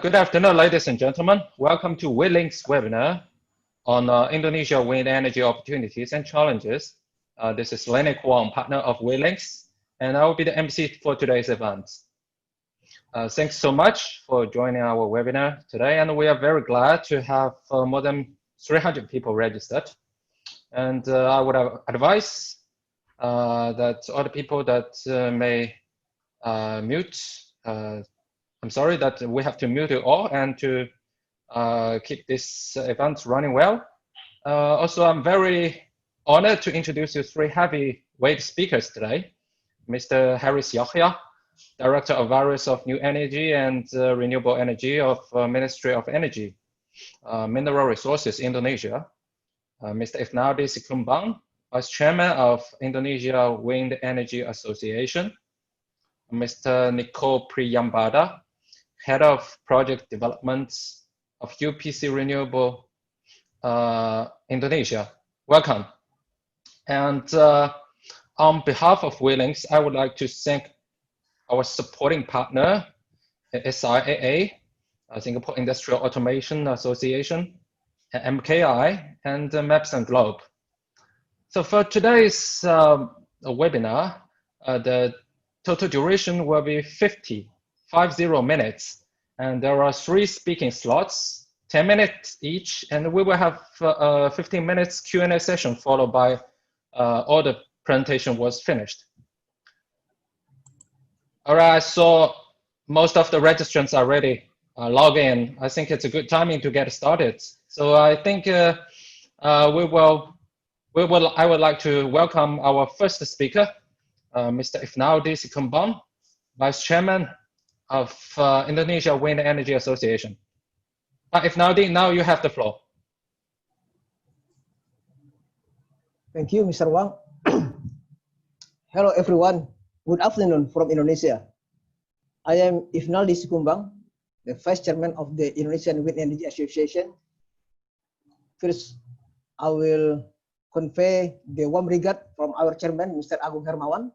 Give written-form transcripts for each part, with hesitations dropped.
Good afternoon, ladies and gentlemen. Welcome to WeLynx webinar on Indonesia wind energy opportunities and challenges. This is Lynic Wang, partner of WeLynx, and I will be the MC for today's event. Thanks so much for joining our webinar today, and we are very glad to have more than 300 people registered. And I would advise that all the people that may mute, I'm sorry that we have to mute you all and to keep this event running well. Also, I'm very honored to introduce you three heavyweight speakers today. Mr. Haris Yahya, Director of Various of New Energy and Renewable Energy of Ministry of Energy, Mineral Resources Indonesia. Mr. Ifnaldi Sikumbang, Vice Chairman of Indonesia Wind Energy Association. Mr. Niko Priyambada, Head of Project Development of UPC Renewables Indonesia. Welcome. And on behalf of WeLynx, I would like to thank our supporting partner, SIAA, Singapore Industrial Automation Association, MKI, and Maps and Globe. So for today's webinar, the total duration will be 50 minutes, and there are 3 speaking slots, 10 minutes each, and we will have 15 minutes Q&A session followed by all the presentation was finished. All right, so most of the registrants are ready. Log in. I think it's a good timing to get started. So I think I would like to welcome our first speaker, Mr. Ifnaldi Sikumbang, Vice Chairman of Indonesia Wind Energy Association. Ifnaldi, now you have the floor. Thank you, Mr. Wang. Hello, everyone. Good afternoon from Indonesia. I am Ifnaldi Sikumbang, the Vice Chairman of the Indonesian Wind Energy Association. First, I will convey the warm regard from our Chairman, Mr. Agung Hermawan.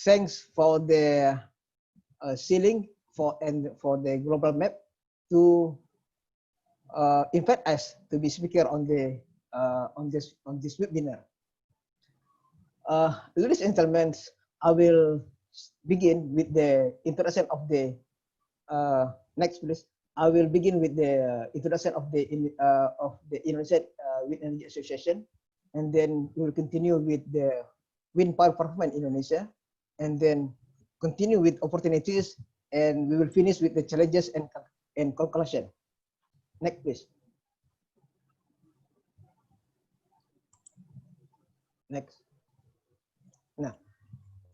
Thanks for the ceiling for the global map to invite us to be speaker on the on this webinar. Ladies and gentlemen, I will begin with the introduction of the next, please. I will begin with the introduction of the Indonesian Wind Energy Association, and then we will continue with the wind power performance in Indonesia, and then continue with opportunities, and we will finish with the challenges and conclusion. Next, please. Next. Now,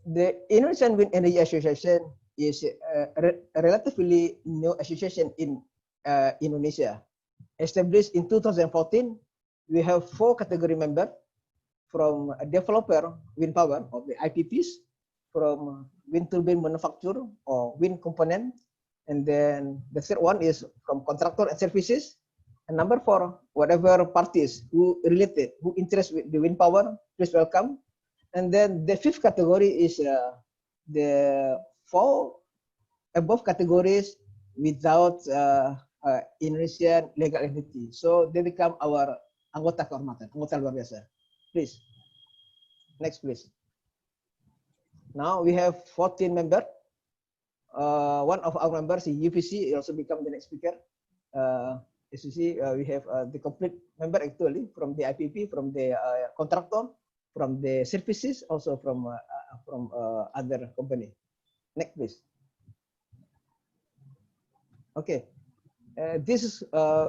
the Indonesian Wind Energy Association is a relatively new association in Indonesia. Established in 2014, we have 4 category members, from a developer wind power of the IPPs, from wind turbine manufacturer or wind component, and then the third one is from contractor and services, and number 4, whatever parties who related, who interest with the wind power, please welcome. And then the 5th category is the 4 above categories without Indonesian legal entity, so they become our anggota kehormatan, anggota luar biasa. Please, next please. Now we have 14 members. One of our members is UPC, also become the next speaker. As you see, we have the complete member actually from the IPP, from the contractor, from the services, also from other company. Next, please. Okay, this is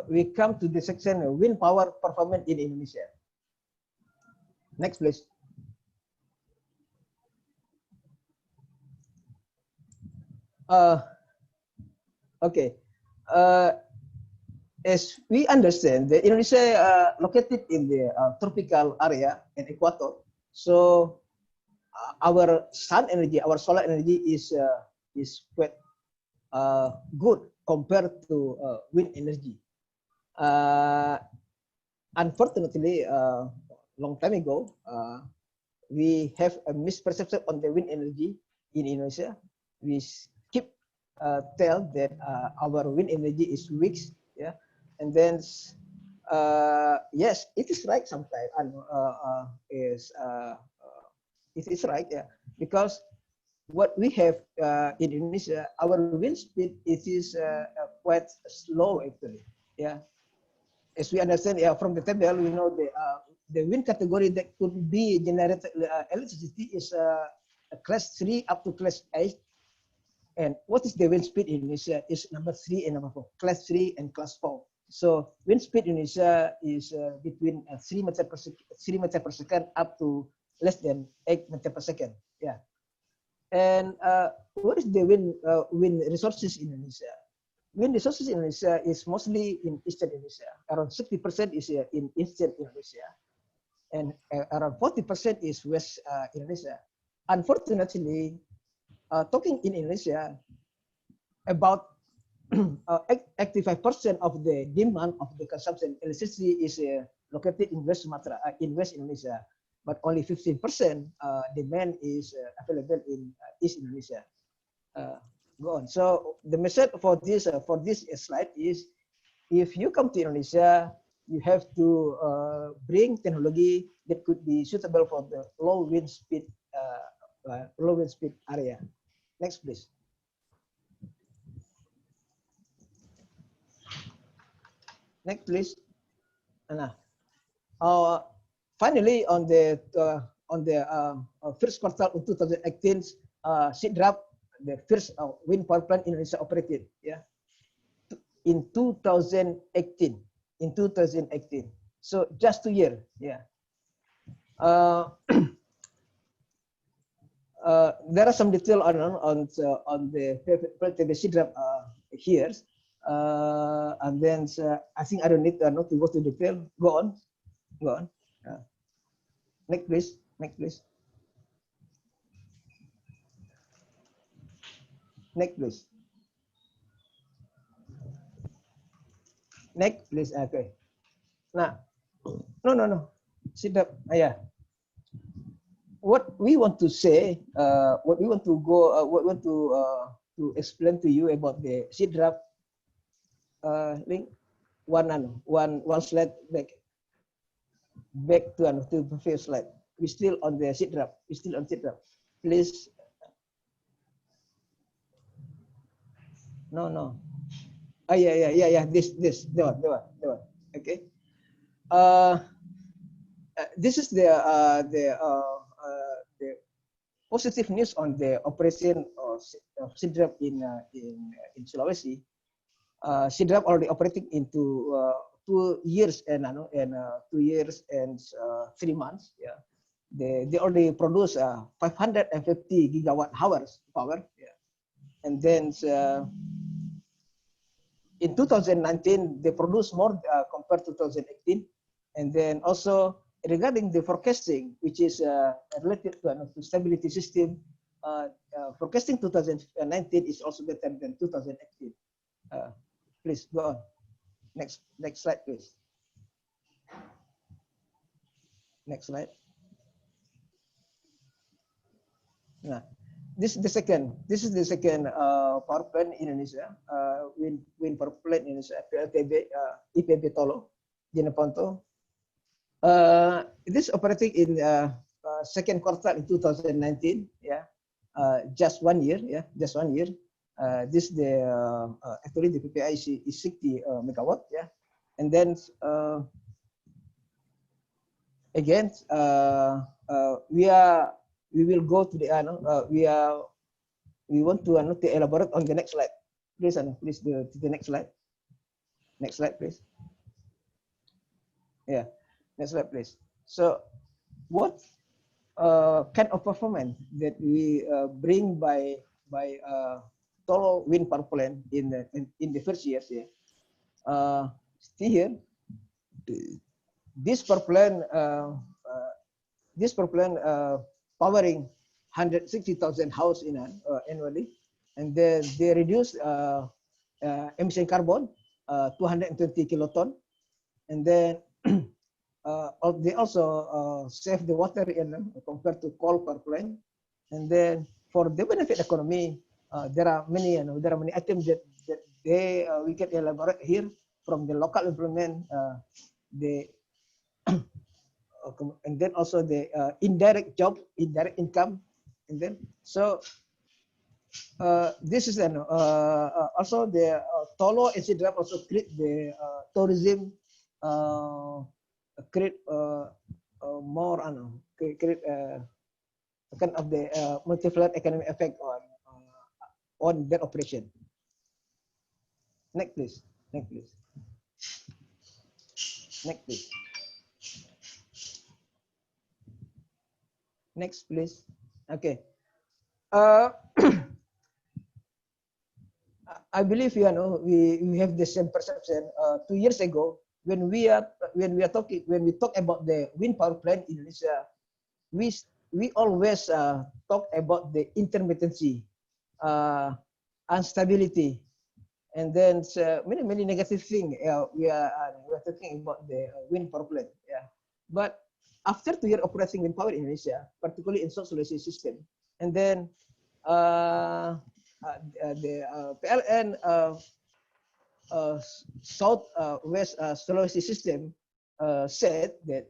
we come to the section wind power performance in Indonesia. Next, please. Okay. As we understand, the Indonesia located in the tropical area and equator, so our sun energy, our solar energy is quite good compared to wind energy. Unfortunately, long time ago, we have a misperception on the wind energy in Indonesia. We keep tell that our wind energy is weak, yeah, and then yes, it is right sometimes, and it is right, yeah, because what we have in Indonesia, our wind speed it is quite slow actually, yeah. As we understand, yeah, from the table, we know the wind category that could be generated electricity is class 3 up to class 8. And what is the wind speed in Indonesia is number 3 and number 4, class 3 and class 4. So wind speed in Indonesia is between 3 meter per second up to less than 8 meter per second. Yeah. And what is the wind resources in Indonesia? Wind resources in Indonesia is mostly in Eastern Indonesia. Around 60% is in Eastern Indonesia, and around 40% is West Indonesia. Unfortunately, talking in Indonesia, about 85% of the demand of the consumption electricity is located in West Sumatra, in West Indonesia, but only 15% demand is available in East Indonesia. Go on. So the message for this slide is, if you come to Indonesia, you have to bring technology that could be suitable for the low wind speed area. Next, please. Next, please. Anna. Finally, on the first quarter of 2018, SIDRAP, the first wind power plant in Indonesia operated. Yeah, in 2018. In 2018. So just 2 years. Yeah. There are some detail on the SIDRAP here. And then I think I don't need not to go to detail. Go on. Next, please. Next, please. Next, please. Next, please. Okay. Now, no. Sit up. Yeah. What we want to say, what we want to go, what we want to explain to you about the SIDRAP link. One slide back to the previous slide. We're still on the SIDRAP. We're still on SIDRAP. Please. No. Yeah. This. The one. Okay. This is the positive news on the operation of SIDRAP in Sulawesi. SIDRAP already operating into 2 years and 2 years and 3 months. Yeah, they already produce 550 gigawatt hours power. Yeah, and then in 2019 they produce more compared to 2018, and then also regarding the forecasting, which is related to stability system, forecasting 2019 is also better than 2018. Please go on. Next slide, please. Next slide. Nah, this is the second power plant in Indonesia. Wind power plant in Indonesia, PLTB, IPB Tolo, Jeneponto. This operating in second quarter in 2019. Yeah, just 1 year. Yeah, just 1 year. This the actually the PPI is 60 megawatt. Yeah, and then again we will go to the we want to elaborate on the next slide. Please, please to the next slide. Next slide, please. Yeah, next slide, please. So, what kind of performance that we bring by Tolo wind power plant in the first years? Yeah, see here, this power plant powering 160,000 houses annually, and then they reduce emission carbon 220 kiloton, and then they also save the water compared to coal power plant. And then for the benefit economy, there are many, there are many items that we can elaborate here from the local employment, the and then also the indirect job, indirect income, and then so this is also the Tolo and Sidrap also create the tourism, create more, create kind of the multiplier economic effect on that operation. Next, please. Next, please. Next, please. Next, please. Okay. I believe we have the same perception. 2 years ago, when we talk about the wind power plant in Indonesia, we always talk about the intermittency, instability, and then many negative things. We are talking about the wind power plant. Yeah, but after 2 years operating wind power in Indonesia, particularly in South Sulawesi system, and then the PLN South West Sulawesi system said that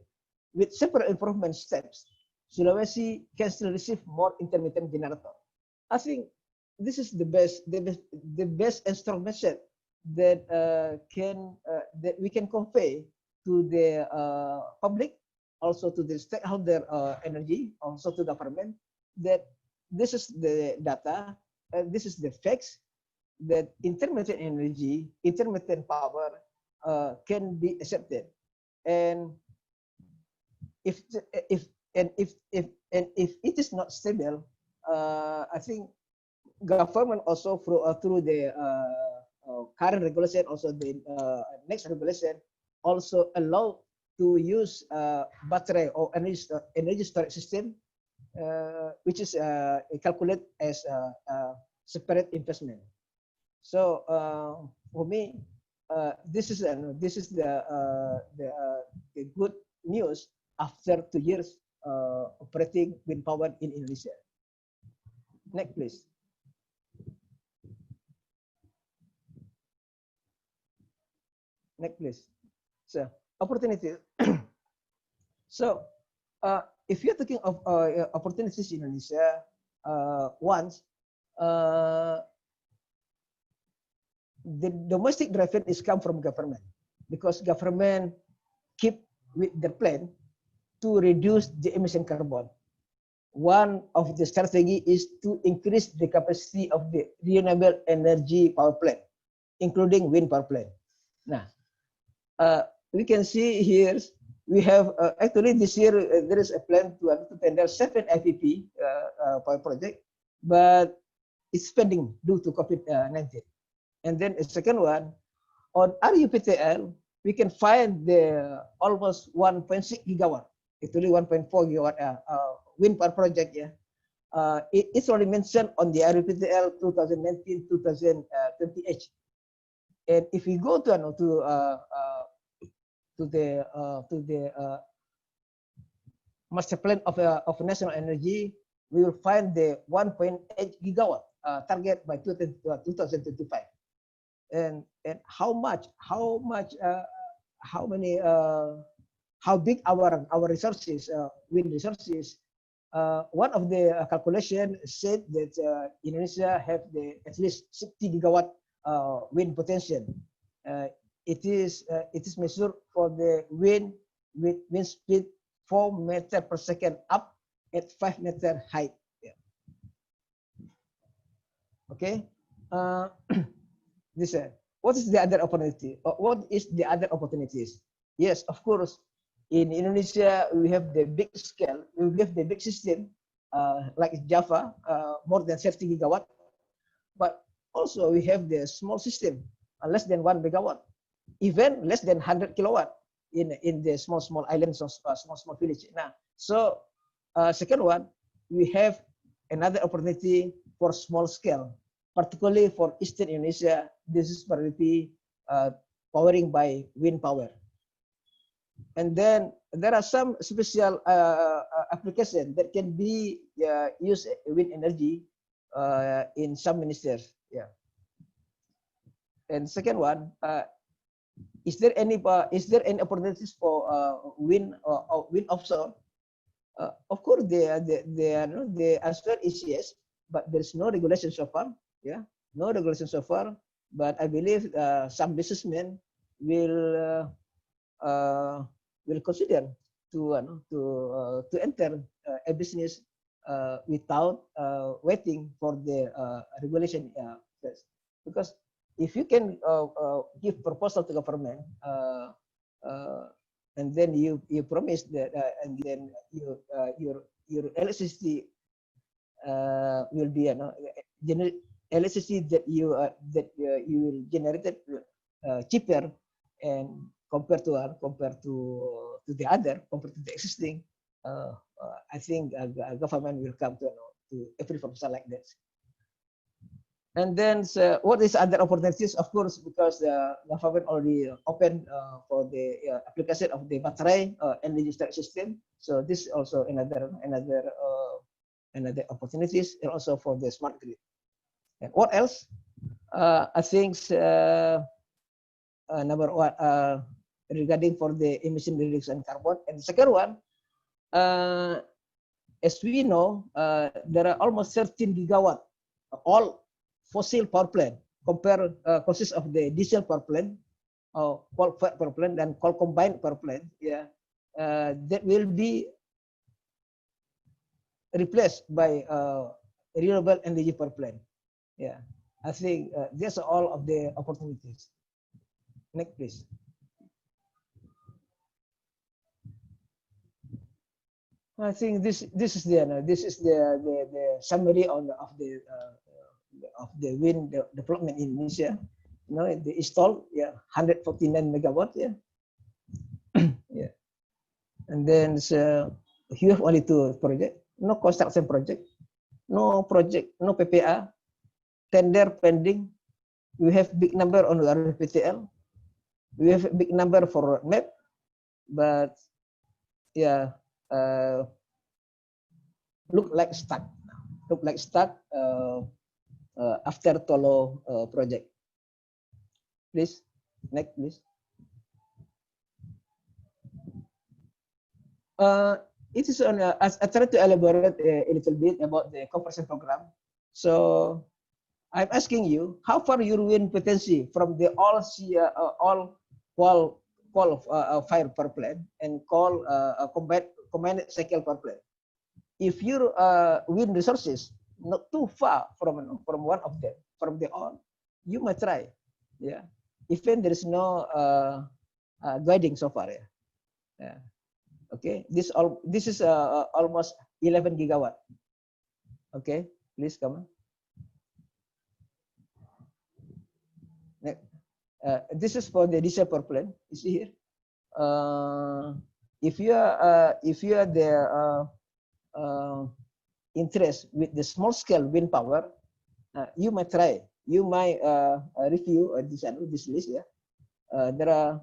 with separate improvement steps, Sulawesi can still receive more intermittent generator. I think this is the best and strong message that that we can convey to the public, also to the stakeholder energy, also to government, that this is the data, this is the facts, that intermittent energy, intermittent power can be accepted, and if it is not stable, I think government also through the current regulation, also the next regulation, also allow to use battery or energy storage system, which is calculated as separate investment. So for me, this is the good news after 2 years operating wind power in Indonesia. Next, please. Next, please. So opportunity. So if you're talking of opportunities in Indonesia, once the domestic driven is come from government, because government keep with their plan to reduce the emission carbon. One of the strategy is to increase the capacity of the renewable energy power plant, including wind power plant. Now, we can see here, we have actually this year there is a plan to tender 7 IPP power project, but it's pending due to COVID-19. And then the second one, on RUPTL, we can find the almost 1.6 gigawatt, actually 1.4 gigawatt wind power project. Yeah, it's already mentioned on the RUPTL 2019-2028. And if we go to the master plan of national energy, we will find the 1.8 gigawatt target by 2025. And how big our resources, wind resources. One of the calculation said that Indonesia have at least 60 gigawatt wind potential. It is measured for the wind with wind speed 4 meters per second up at 5 meter height. Yeah. Okay. What is the other opportunity? What is the other opportunities? Yes, of course. In Indonesia, we have the big scale. We have the big system, like Java, more than 30 gigawatt. But also we have the small system, less than 1 megawatt, even less than 100 kilowatt in the small islands of small village. Now, so second one, we have another opportunity for small scale, particularly for Eastern Indonesia. This is priority powering by wind power. And then there are some special applications that can be use wind energy in some ministers. Yeah. And second one, is there any opportunities for wind offshore? Of course, the answer is yes, but there's no regulation so far. Yeah, no regulation so far. But I believe some businessmen will consider to enter a business without waiting for the regulation first. Because if you can give proposal to government and then you promise that and then your electricity will be electricity that you will generate it cheaper and compared to the other, compared to the existing, I think government will come to every proposal like this. And then what is other opportunities? Of course, because the government already opened for the application of the battery energy storage system. So this is also another opportunities, and also for the smart grid. And what else? I think number one regarding for the emission reduction carbon, and the second one, as we know, there are almost 13 gigawatt all fossil power plant consists of the diesel power plant, coal power plant, and coal combined power plant. Yeah, that will be replaced by renewable energy power plant. Yeah, I think these are all of the opportunities. Next, please. I think this is the summary of the wind development in Indonesia. You know, the installed 149 megawatt. Yeah, yeah, and then you have only 2 projects, no construction project, no PPA, tender pending. We have big number on RPTL. We have a big number for MAP, but yeah, look like stuck. After Tolo project. Please, next, please. It is on. I try to elaborate a little bit about the compression program. So I'm asking you, how far your wind potency from the all fire power plant and coal combined cycle power plant? If your wind resources not too far from one of them, from the all, you might try. Yeah, even there is no guiding so far. Yeah. Yeah. Okay. This is almost 11 gigawatt. Okay. Please come on. Next. This is for the diesel power plant. You see here. If you are the interest with the small scale wind power, you might try. You might review this list. Yeah, there are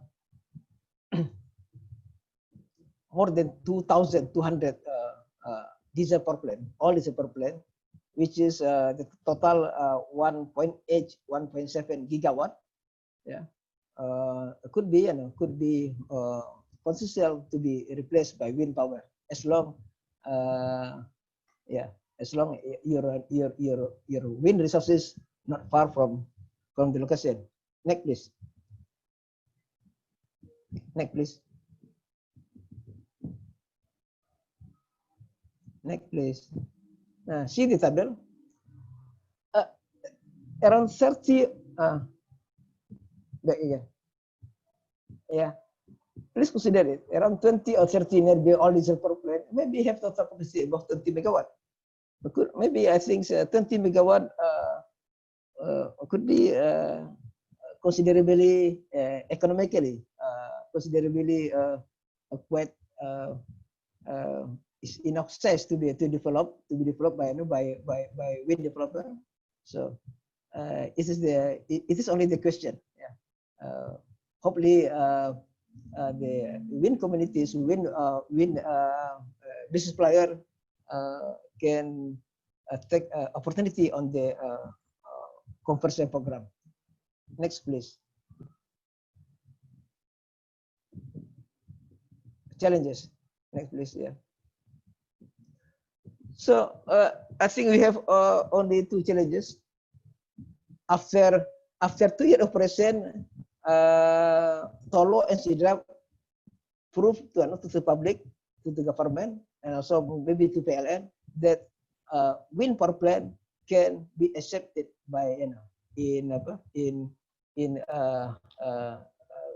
more than 2,200 diesel power plant, all diesel power plant, which is the total 1.8, 1.7 gigawatt. Yeah, could be potential to be replaced by wind power as long as long your wind resources not far from the location. Next, please. Next, please. Next, please. See the table. Around 30. Back again. Yeah. Please consider it. Around 20 or 30 nearby all diesel power plant. Maybe have total capacity above 20 megawatt. Maybe I think 20 megawatt could be considerably economically, considerably quite is enough size to be developed by wind developer. So it is only the question. Yeah. Hopefully the wind communities, wind business player can take opportunity on the conversion program. Next, please. Challenges. Next, please. Yeah. So I think we have only two challenges. After 2 years operation, Tolo and Sidrap proved to the public, to the government, and also maybe to PLN that wind power plant can be accepted by in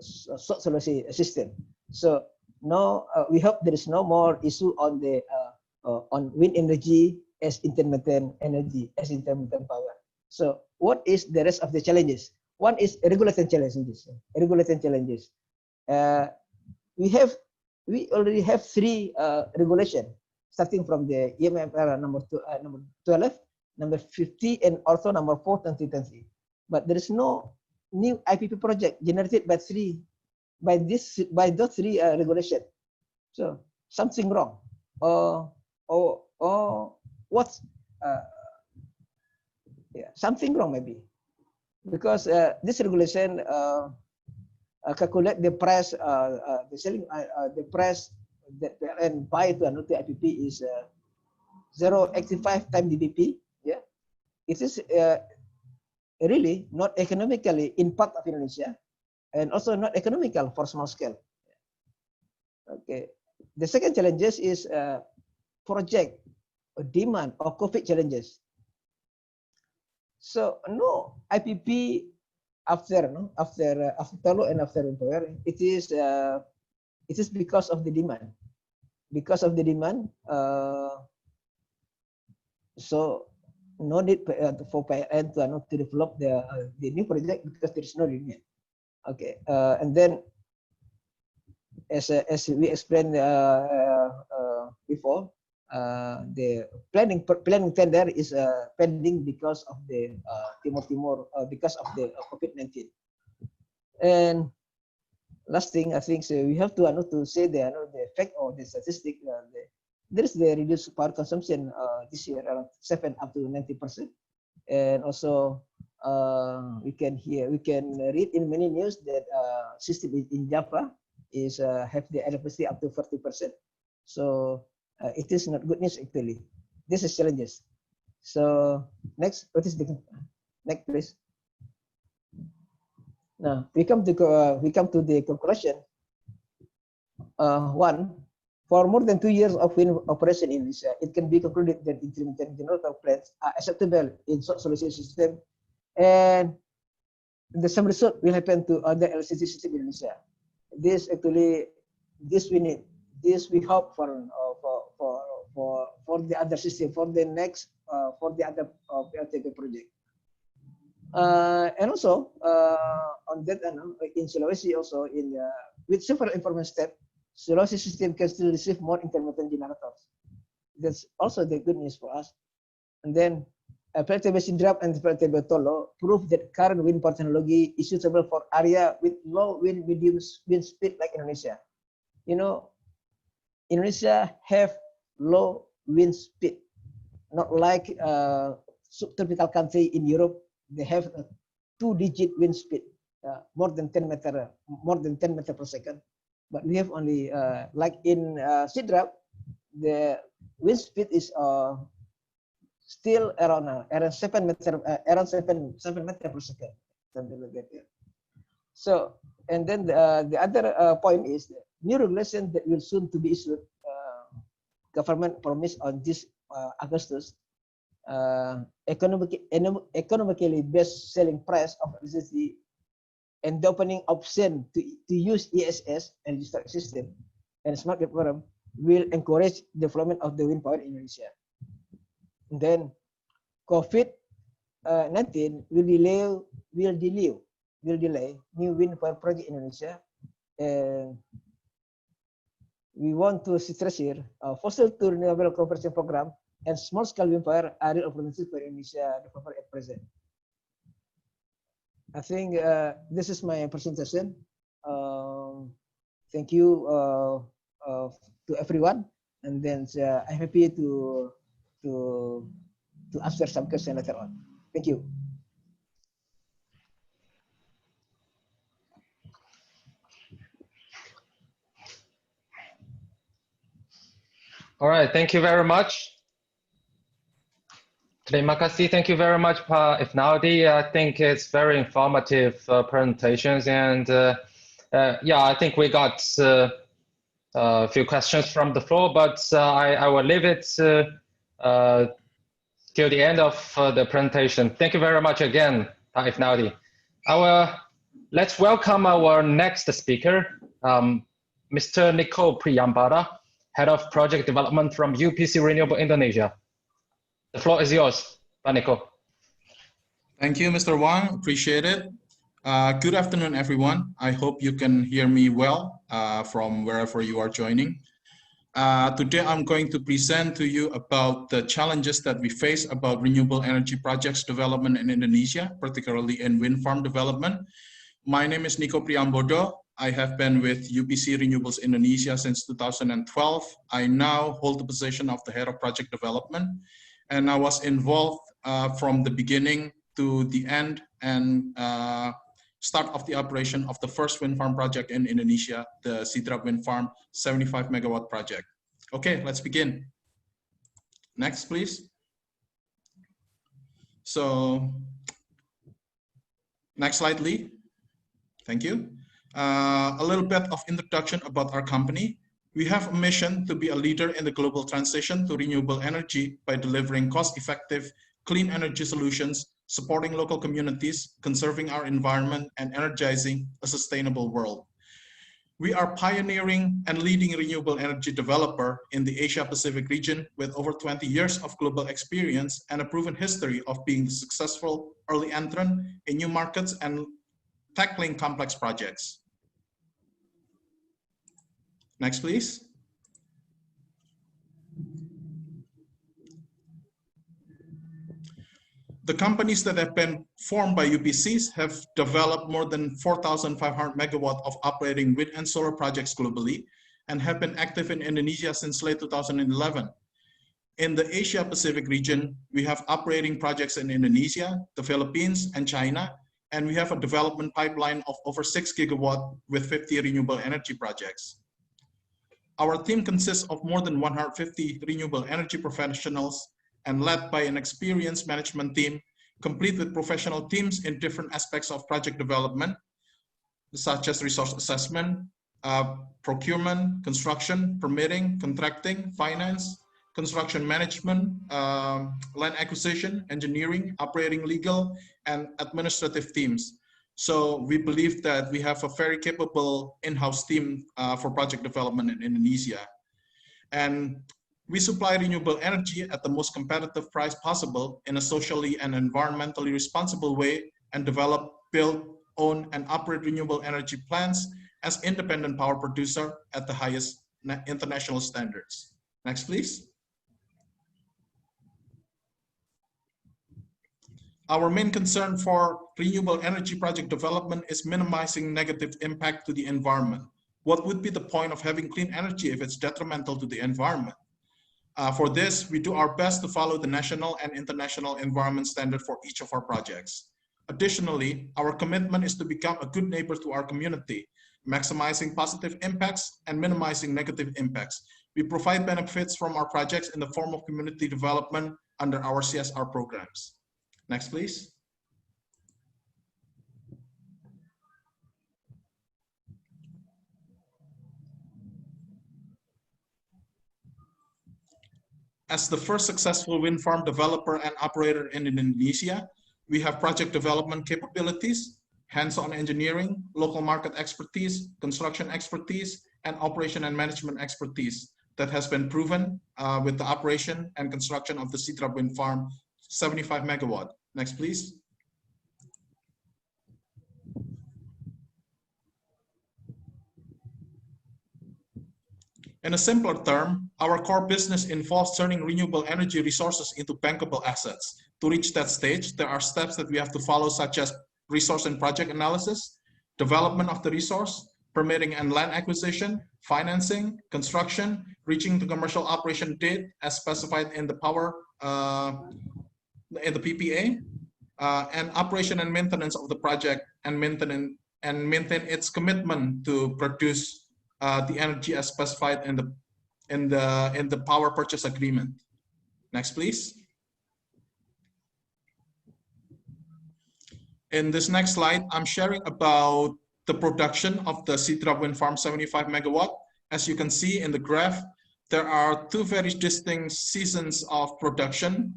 solution system. So now we hope there is no more issue on the on wind energy as intermittent energy, as intermittent power. So what is the rest of the challenges? One is regulatory challenges. Regulatory challenges. We already have 3 regulation starting from the EMFR number 12, number 50, and also number 4 2020. But there is no new IPP project generated by those 3 regulation. So something wrong. Or what's something wrong maybe, because this regulation calculate the price, the selling, the price that PLN buy to another IPP is 0.85 times DBP. Yeah, it is really not economically in part of Indonesia, and also not economical for small scale. Okay, the second challenges is project demand or COVID challenges. So no IPP after Tolo and after employer, it is because of the demand. Because of the demand, so no need for PLN to develop the new project because there is no demand. Okay, and then as we explained before, the planning tender is pending because of the Timur because of the COVID-19. And last thing, I think we have to say the effect of the statistic. There is the reduced power consumption this year around 7 up to 90%, and also we can read in many news that system in Java is have the electricity up to 40%. So it is not good news actually. This is challenges. So next, what is the next, please? Now we come to the conclusion. One, for more than 2 years of wind operation in Indonesia, it can be concluded that intermittent generator plants are acceptable in short solution system, and the same result will happen to other electricity system in Indonesia. This we need. This we hope for the other system, for the next for the other PLTP project. And also on that, in Sulawesi also with several improvement steps, Sulawesi system can still receive more intermittent generators. That's also the good news for us. And then PLTP Sidrap and PLTP Tolo prove that current wind power technology is suitable for area with low wind, medium wind speed like Indonesia. You know, Indonesia have low wind speed, not like subtropical country in Europe. They have a 2-digit wind speed, more than 10 meter per second. But we have only like in Sidrap, the wind speed is still around 7 meter per second, something like that. Yeah. So, and then the other point is the new regulation that will soon to be issued. Government promised on this Augustus, economically best selling price of electricity and the opening option to use ESS and storage system and smart grid program will encourage development of the wind power in Indonesia. And then COVID-19 will delay new wind power project in Indonesia. And we want to stress here, fossil to renewable conversion program and small scale wind power are real opportunities for Indonesia developer at present. I think this is my presentation. Thank you to everyone, and then I'm happy to answer some question later on. Thank you. All right, thank you very much. Terima kasih. Thank you very much, Pak Ifnaldi. I think it's very informative presentations, and yeah, I think we got a few questions from the floor, but I will leave it till the end of the presentation. Thank you very much again, Pak Ifnaldi. Let's welcome our next speaker, Mr. Niko Priyambada, Head of Project Development from UPC Renewables Indonesia. The floor is yours, Pak Niko. Thank you, Mr. Wang. Appreciate it. Good afternoon, everyone. I hope you can hear me well from wherever you are joining. Today, I'm going to present to you about the challenges that we face about renewable energy projects development in Indonesia, particularly in wind farm development. My name is Niko Priyambada. I have been with UPC Renewables Indonesia since 2012. I now hold the position of the Head of Project Development, and I was involved from the beginning to the end and start of the operation of the first wind farm project in Indonesia, the Sidrap Wind Farm 75 megawatt project. Okay, let's begin. Next, please. So, next slide, Lee. Thank you. A little bit of introduction about our company. We have a mission to be a leader in the global transition to renewable energy by delivering cost-effective, clean energy solutions, supporting local communities, conserving our environment, and energizing a sustainable world. We are pioneering and leading renewable energy developer in the Asia-Pacific region with over 20 years of global experience and a proven history of being successful early entrant in new markets and tackling complex projects. Next, please. The companies that have been formed by UPCs have developed more than 4,500 megawatt of operating wind and solar projects globally and have been active in Indonesia since late 2011. In the Asia-Pacific region, we have operating projects in Indonesia, the Philippines, and China, and we have a development pipeline of over 6 gigawatt with 50 renewable energy projects. Our team consists of more than 150 renewable energy professionals and led by an experienced management team, complete with professional teams in different aspects of project development, such as resource assessment, procurement, construction, permitting, contracting, finance, construction management, land acquisition, engineering, operating legal, and administrative teams. So we believe that we have a very capable in-house team for project development in Indonesia. And we supply renewable energy at the most competitive price possible in a socially and environmentally responsible way and develop, build, own, and operate renewable energy plants as independent power producer at the highest international standards. Next, please. Our main concern for renewable energy project development is minimizing negative impact to the environment. What would be the point of having clean energy if it's detrimental to the environment? For this, we do our best to follow the national and international environment standard for each of our projects. Additionally, our commitment is to become a good neighbor to our community, maximizing positive impacts and minimizing negative impacts. We provide benefits from our projects in the form of community development under our CSR programs. Next, please. As the first successful wind farm developer and operator in Indonesia, we have project development capabilities, hands-on engineering, local market expertise, construction expertise, and operation and management expertise that has been proven with the operation and construction of the Sidrap Wind Farm 75 megawatt. Next, please. In a simpler term, our core business involves turning renewable energy resources into bankable assets. To reach that stage, there are steps that we have to follow, such as resource and project analysis, development of the resource, permitting and land acquisition, financing, construction, reaching the commercial operation date as specified in the power in the PPA, and operation and maintenance of the project, and maintain its commitment to produce the energy as specified in the power purchase agreement. Next, please. In this next slide, I'm sharing about the production of the Sidra wind farm 75 megawatt. As you can see in the graph, there are two very distinct seasons of production,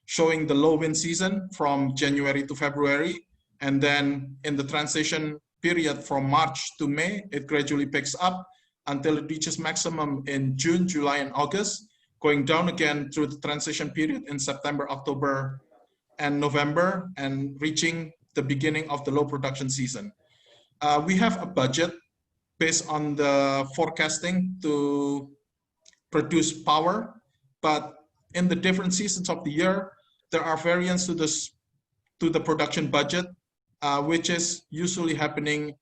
showing the low wind season from January to February. And then in the transition period from March to May, it gradually picks up until it reaches maximum in June, July, and August, going down again through the transition period in September, October, and November, and reaching the beginning of the low production season. We have a budget based on the forecasting to produce power, but in the different seasons of the year, there are variants to the production budget, which is usually happening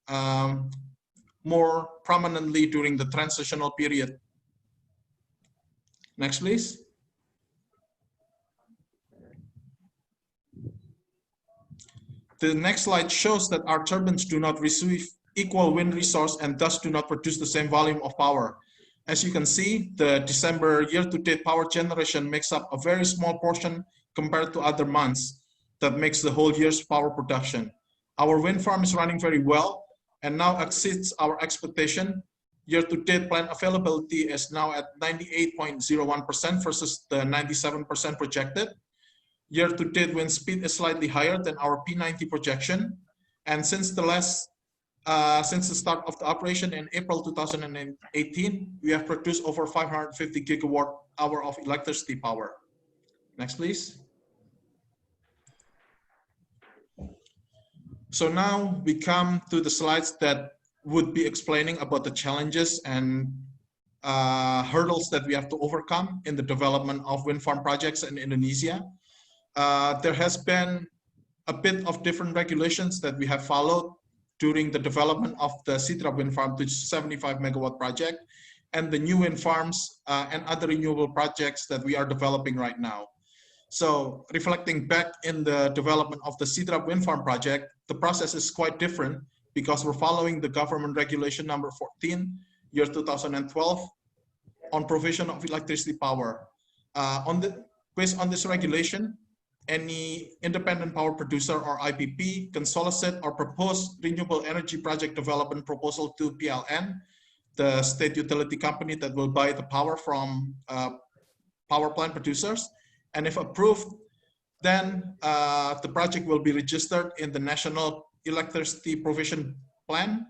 more prominently during the transitional period. Next, please. The next slide shows that our turbines do not receive equal wind resource and thus do not produce the same volume of power. As you can see, the December year-to-date power generation makes up a very small portion compared to other months that makes the whole year's power production. Our wind farm is running very well and now exceeds our expectation. Year-to-date plant availability is now at 98.01% versus the 97% projected. Year-to-date wind speed is slightly higher than our P90 projection. And since the start of the operation in April 2018, we have produced over 550 gigawatt hour of electricity power. Next, please. So now we come to the slides that would be explaining about the challenges and hurdles that we have to overcome in the development of wind farm projects in Indonesia. There has been a bit of different regulations that we have followed during the development of the Sidra wind farm to 75 megawatt project and the new wind farms and other renewable projects that we are developing right now. So reflecting back in the development of the Sidra wind farm project, the process is quite different because we're following the government regulation number 14, year 2012, on provision of electricity power. Based on this regulation, any independent power producer or IPP can solicit or propose renewable energy project development proposal to PLN, the state utility company that will buy the power from power plant producers. And if approved, then the project will be registered in the National Electricity Provision Plan,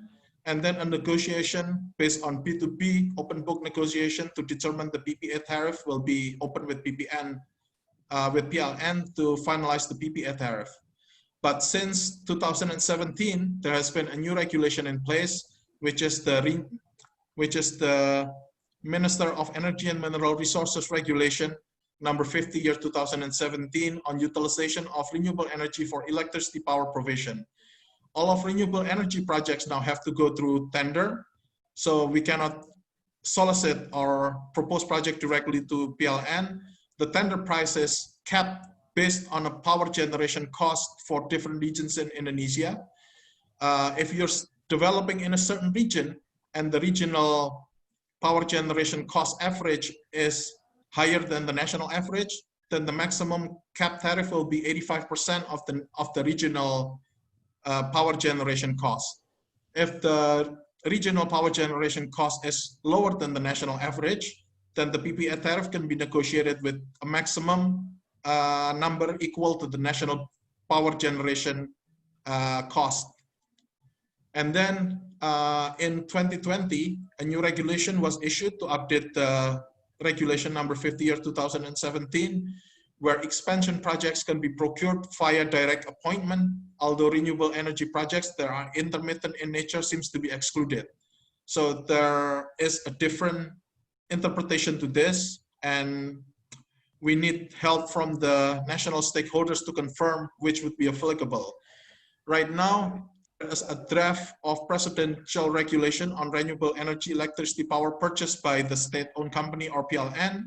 and then a negotiation based on B2B open book negotiation to determine the PPA tariff will be open with PLN to finalize the PPA tariff. But since 2017, there has been a new regulation in place, which is the Minister of Energy and Mineral Resources Regulation number 50 year 2017 on utilization of renewable energy for electricity power provision. All of renewable energy projects now have to go through tender, so we cannot solicit or propose project directly to PLN. The tender price is capped based on a power generation cost for different regions in Indonesia. If you're developing in a certain region and the regional power generation cost average is higher than the national average, then the maximum cap tariff will be 85% of the regional power generation cost. If the regional power generation cost is lower than the national average, then the PPA tariff can be negotiated with a maximum number equal to the national power generation cost. And then in 2020, a new regulation was issued to update the regulation number 50 year 2017, where expansion projects can be procured via direct appointment, although renewable energy projects that are intermittent in nature seems to be excluded. So there is a different interpretation to this, and we need help from the national stakeholders to confirm which would be applicable. Right now, there's a draft of presidential regulation on renewable energy electricity power purchased by the state-owned company or PLN.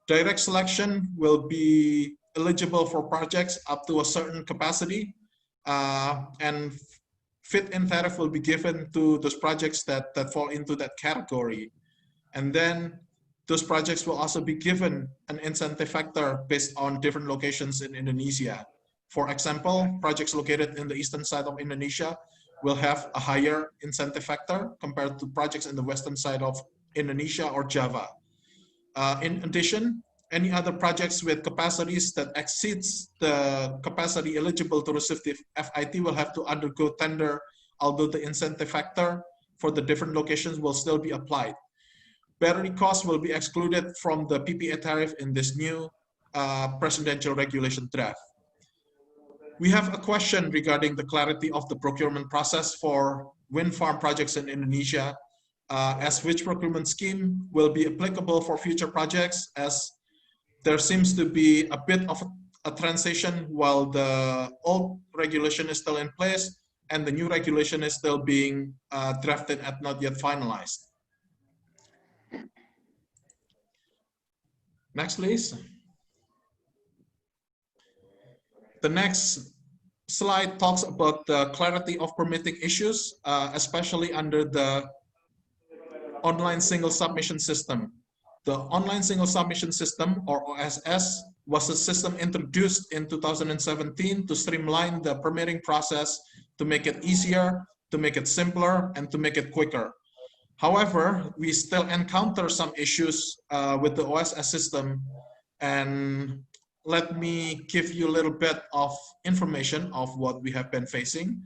Direct selection will be eligible for projects up to a certain capacity, and fit-in tariff will be given to those projects that fall into that category. And then those projects will also be given an incentive factor based on different locations in Indonesia. For example, projects located in the eastern side of Indonesia will have a higher incentive factor compared to projects in the western side of Indonesia or Java. In addition, any other projects with capacities that exceeds the capacity eligible to receive the FIT will have to undergo tender, although the incentive factor for the different locations will still be applied. Battery costs will be excluded from the PPA tariff in this new presidential regulation draft. We have a question regarding the clarity of the procurement process for wind farm projects in Indonesia, as which procurement scheme will be applicable for future projects, as there seems to be a bit of a transition while the old regulation is still in place and the new regulation is still being drafted and not yet finalized. Next, please. The next slide talks about the clarity of permitting issues, especially under the online single submission system. The online single submission system, or OSS, was a system introduced in 2017 to streamline the permitting process, to make it easier, to make it simpler, and to make it quicker. However, we still encounter some issues with the OSS system, and let me give you a little bit of information of what we have been facing.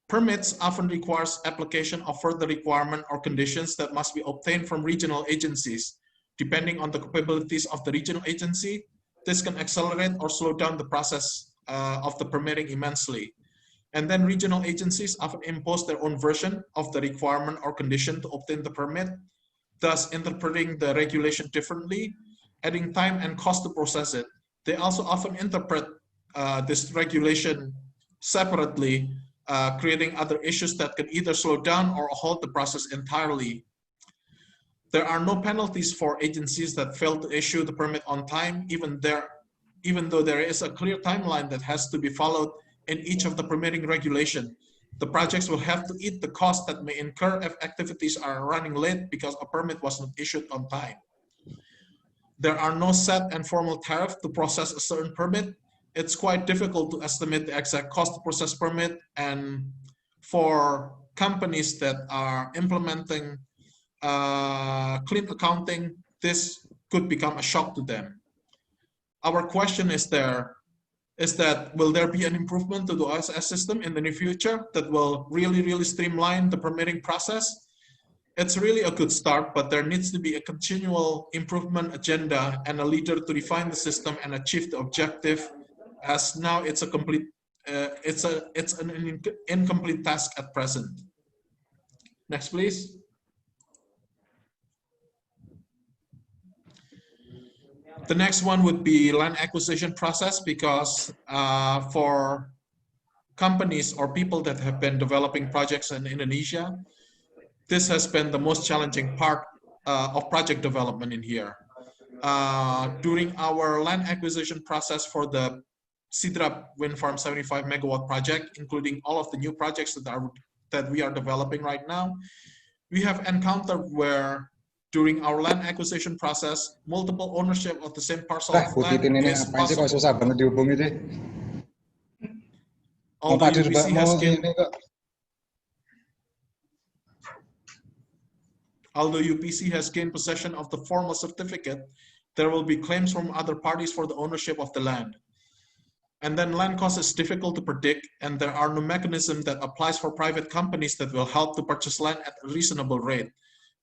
Permits often requires application of further requirement or conditions that must be obtained from regional agencies. Depending on the capabilities of the regional agency, this can accelerate or slow down the process of the permitting immensely. And then regional agencies often impose their own version of the requirement or condition to obtain the permit, thus interpreting the regulation differently, adding time and cost to process it. They also often interpret this regulation separately, creating other issues that can either slow down or halt the process entirely. There are no penalties for agencies that fail to issue the permit on time, even though there is a clear timeline that has to be followed in each of the permitting regulation. The projects will have to eat the cost that may incur if activities are running late because a permit was not issued on time. There are no set and formal tariff to process a certain permit. It's quite difficult to estimate the exact cost to process permit, and for companies that are implementing clean accounting, this could become a shock to them. Our question is that will there be an improvement to the OSS system in the near future that will really streamline the permitting process? It's really a good start, but there needs to be a continual improvement agenda and a leader to refine the system and achieve the objective, as now it's an incomplete task at present. Next, please. The next one would be land acquisition process, because for companies or people that have been developing projects in Indonesia, this has been the most challenging part of project development in here. During our land acquisition process for the Sidrap Wind Farm 75 megawatt project, including all of the new projects that we are developing right now, we have encountered where during our land acquisition process, multiple ownership of the same parcel of land is possible. Although UPC has gained possession of the formal certificate, there will be claims from other parties for the ownership of the land. And then land cost is difficult to predict, and there are no mechanism that applies for private companies that will help to purchase land at a reasonable rate.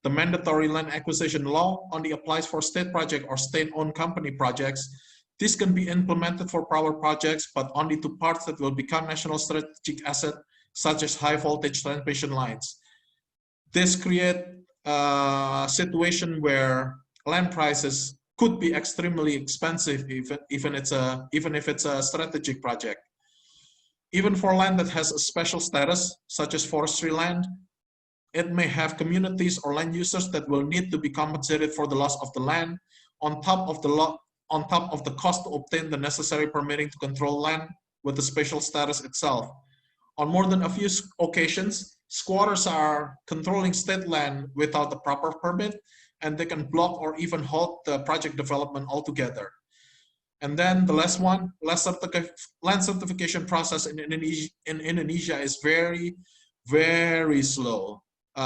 The mandatory land acquisition law only applies for state project or state-owned company projects. This can be implemented for power projects, but only to parts that will become national strategic asset, such as high voltage transmission lines. This creates a situation where land prices could be extremely expensive, even if it's a strategic project. Even for land that has a special status, such as forestry land, it may have communities or land users that will need to be compensated for the loss of the land on top of the on top of the cost to obtain the necessary permitting to control land with the special status itself. On more than a few occasions, squatters are controlling state land without the proper permit, and they can block or even halt the project development altogether. And then the last one, land certification process in Indonesia is very, very slow.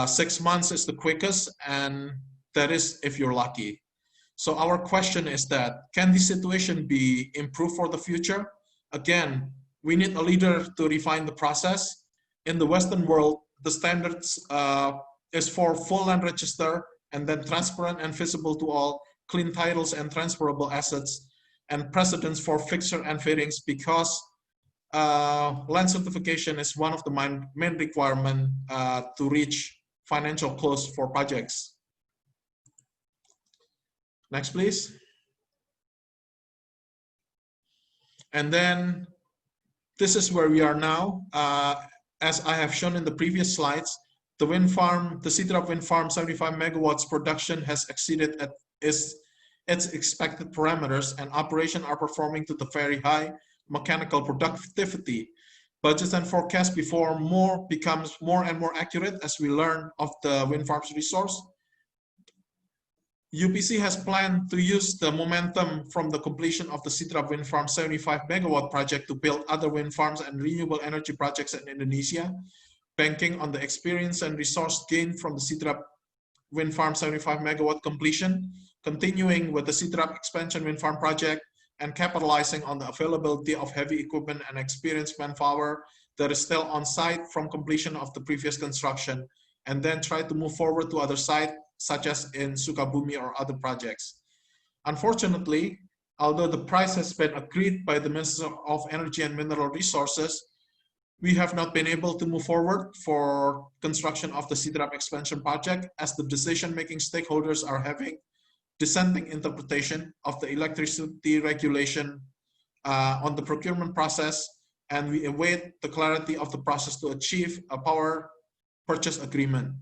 6 months is the quickest, and that is if you're lucky. So our question is that, can this situation be improved for the future? Again, we need a leader to refine the process. In the Western world, the standards is for full land register and then transparent and visible to all, clean titles and transferable assets, and precedents for fixture and fittings, because land certification is one of the main requirements to reach financial close for projects. Next, please. And then this is where we are now. As I have shown in the previous slides, the wind farm, the Sidrap wind farm, 75 megawatts production has exceeded its expected parameters, and operation are performing to the very high mechanical productivity. Budgets and forecasts becomes more and more accurate as we learn of the wind farm's resource. UPC has planned to use the momentum from the completion of the Sidrap wind farm 75 megawatt project to build other wind farms and renewable energy projects in Indonesia, banking on the experience and resource gained from the Sidrap wind farm 75 megawatt completion, continuing with the Sidrap expansion wind farm project, and capitalizing on the availability of heavy equipment and experienced manpower that is still on site from completion of the previous construction, and then try to move forward to other sites, such as in Sukabumi or other projects. Unfortunately, although the price has been agreed by the Minister of Energy and Mineral Resources, we have not been able to move forward for construction of the Sidrap expansion project, as the decision-making stakeholders are having dissenting interpretation of the electricity regulation on the procurement process, and we await the clarity of the process to achieve a power purchase agreement.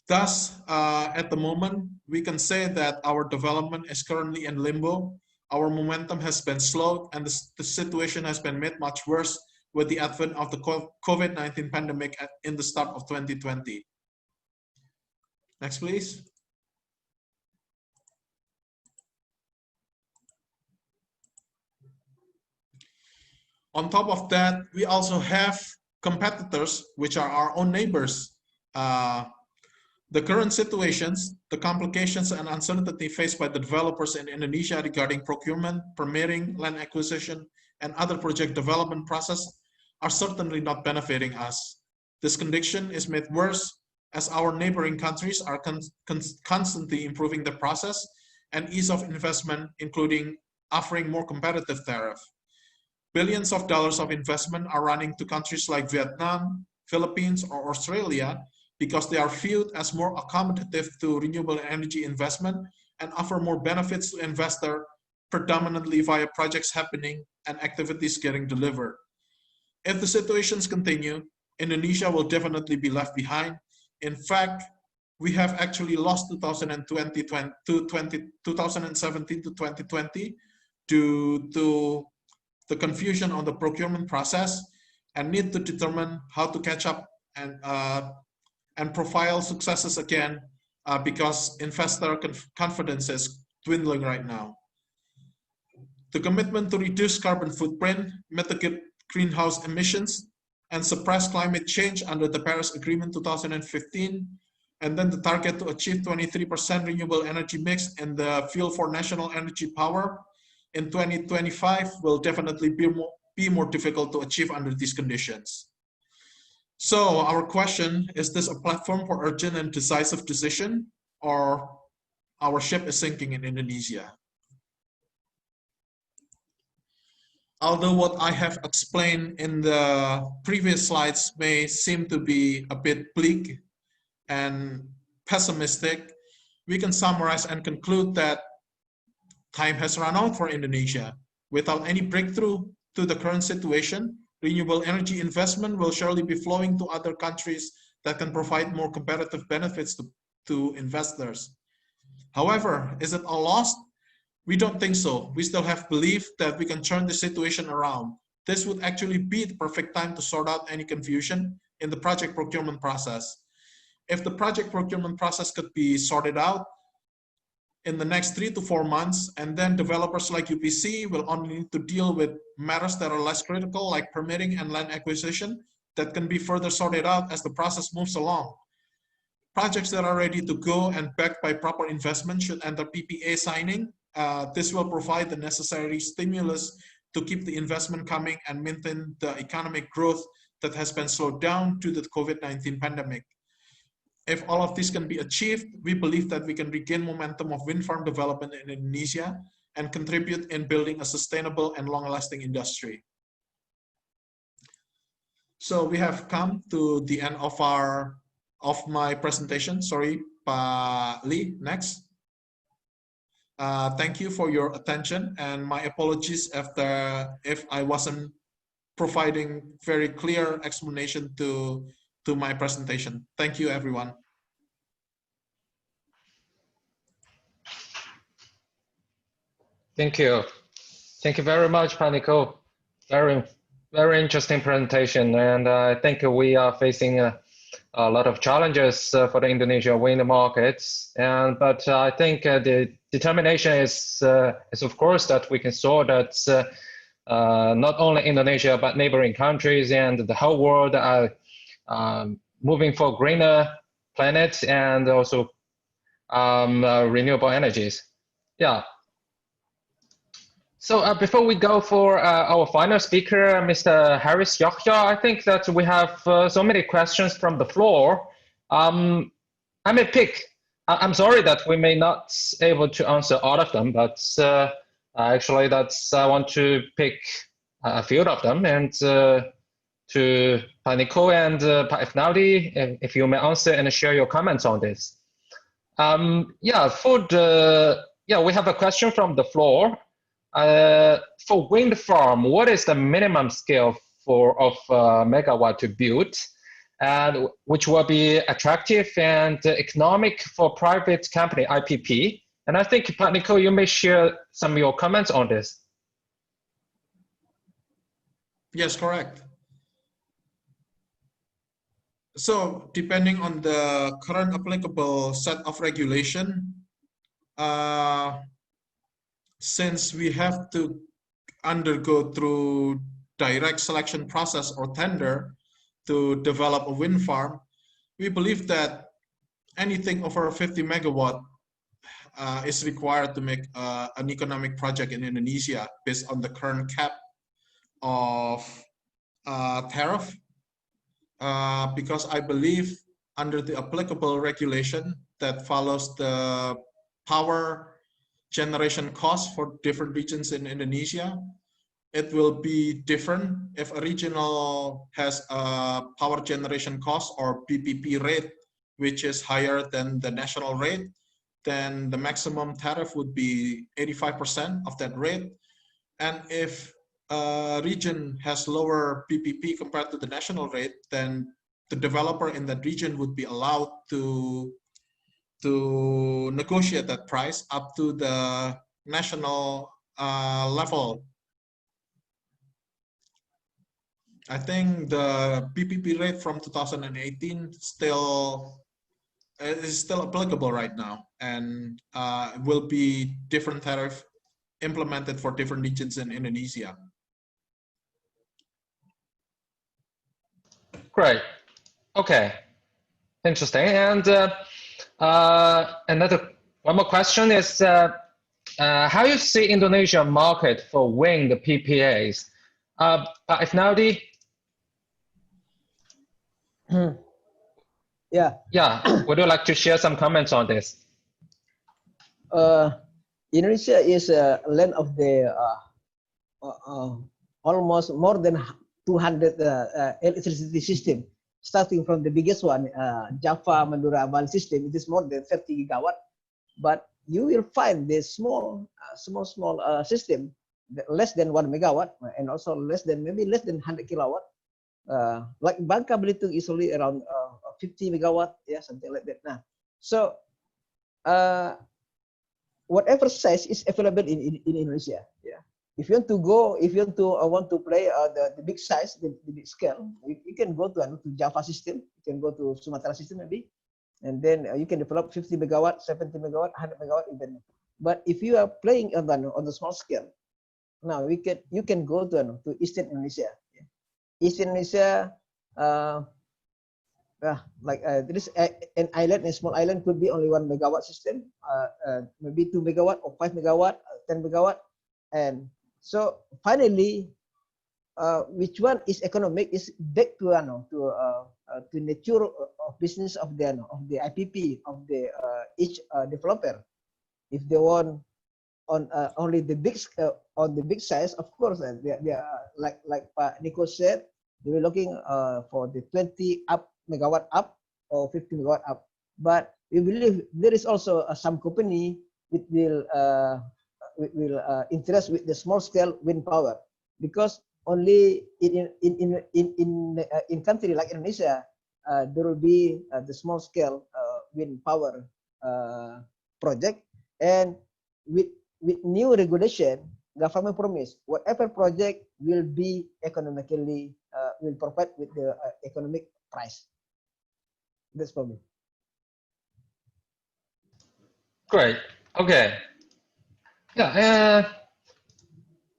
Thus, at the moment, we can say that our development is currently in limbo. Our momentum has been slowed, and the situation has been made much worse with the advent of the COVID-19 pandemic in the start of 2020. Next, please. On top of that, we also have competitors, which are our own neighbors. The current situations, the complications and uncertainty faced by the developers in Indonesia regarding procurement, permitting, land acquisition, and other project development process are certainly not benefiting us. This condition is made worse as our neighboring countries are constantly improving the process and ease of investment, including offering more competitive tariff. Billions of dollars of investment are running to countries like Vietnam, Philippines, or Australia, because they are viewed as more accommodative to renewable energy investment and offer more benefits to investors, predominantly via projects happening and activities getting delivered. If the situations continue, Indonesia will definitely be left behind. In fact, we have actually lost 2017 to 2020 due to the confusion on the procurement process, and need to determine how to catch up and profile successes again, because investor confidence is dwindling right now. The commitment to reduce carbon footprint, mitigate greenhouse emissions, and suppress climate change under the Paris Agreement 2015, and then the target to achieve 23% renewable energy mix in the fuel for national energy power in 2025 will definitely be more difficult to achieve under these conditions. So our question, is this a platform for urgent and decisive decision, or our ship is sinking in Indonesia? Although what I have explained in the previous slides may seem to be a bit bleak and pessimistic, we can summarize and conclude that time has run out for Indonesia. Without any breakthrough to the current situation, renewable energy investment will surely be flowing to other countries that can provide more competitive benefits to investors. However, is it all lost? We don't think so. We still have belief that we can turn the situation around. This would actually be the perfect time to sort out any confusion in the project procurement process. If the project procurement process could be sorted out in the next 3 to 4 months, and then developers like UPC will only need to deal with matters that are less critical, like permitting and land acquisition, that can be further sorted out as the process moves along. Projects that are ready to go and backed by proper investment should enter PPA signing. This will provide the necessary stimulus to keep the investment coming and maintain the economic growth that has been slowed down due to the COVID-19 pandemic. If all of this can be achieved, we believe that we can regain momentum of wind farm development in Indonesia and contribute in building a sustainable and long-lasting industry. So we have come to the end of my presentation. Sorry, Pak Lee, next. Thank you for your attention, and my apologies if I wasn't providing very clear explanation to my presentation. Thank you, everyone. Thank you. Thank you very much, Pak Niko. Very interesting presentation, and I think we are facing a lot of challenges for the Indonesian wind markets. But I think the determination is of course that we can solve that. Not only Indonesia but neighboring countries and the whole world are moving for greener planet and also renewable energies. Yeah. So before we go for our final speaker, Mr. Haris Yahya, I think that we have so many questions from the floor. I may pick. I'm sorry that we may not able to answer all of them, but actually I want to pick a few of them, and to Pak Niko and Pak Ifnaldi, if you may answer and share your comments on this. Yeah, we have a question from the floor. For wind farm, what is the minimum scale of megawatt to build, and which will be attractive and economic for private company IPP? And I think, Pak Niko, you may share some of your comments on this. Yes, correct. So depending on the current applicable set of regulation, since we have to undergo through direct selection process or tender to develop a wind farm, we believe that anything over 50 megawatt is required to make an economic project in Indonesia based on the current cap of tariff. Because I believe under the applicable regulation that follows the power generation cost for different regions in Indonesia, it will be different if a regional has a power generation cost or PPP rate, which is higher than the national rate, then the maximum tariff would be 85% of that rate. And if a region has lower PPP compared to the national rate, then the developer in that region would be allowed to negotiate that price up to the national level. I think the PPP rate from 2018 is still applicable right now, and will be different tariff implemented for different regions in Indonesia. Great. Okay. Interesting. And one more question is how you see Indonesia market for wind PPAs? Ifnaldi? Yeah. Would you like to share some comments on this? Indonesia is a land of the almost more than 200 electricity system. Starting from the biggest one, Java, Madura, Bali system, it is more than 30 gigawatt. But you will find the small system, less than 1 megawatt, and also maybe less than 100 kilowatt. Like Bangka Belitung is only around 50 megawatt, yeah, something like that. Now, so whatever size is available in Indonesia. Yeah. If you want to want to play the big size, the big scale, you can go to Java system. You can go to Sumatra system maybe, and then you can develop 50 megawatt, 70 megawatt, 100 megawatt even. But if you are playing on the small scale, now you can go to Eastern Indonesia. Yeah. Eastern Indonesia, there is an island, a small island could be only 1 megawatt system, maybe 2 megawatt or 5 megawatt, 10 megawatt, and so finally, which one is economic is back to nature of business of the IPP of the each developer. If they want on only the big size, of course, they are like Pak Niko said, they were looking for the 20 megawatt up or 50 megawatt up. But we believe there is also some company which will interest with the small scale wind power, because only in country like Indonesia there will be the small scale wind power project, and with new regulation, government promise whatever project will be economically will provide with the economic price. That's for me. Great. Okay. Yeah.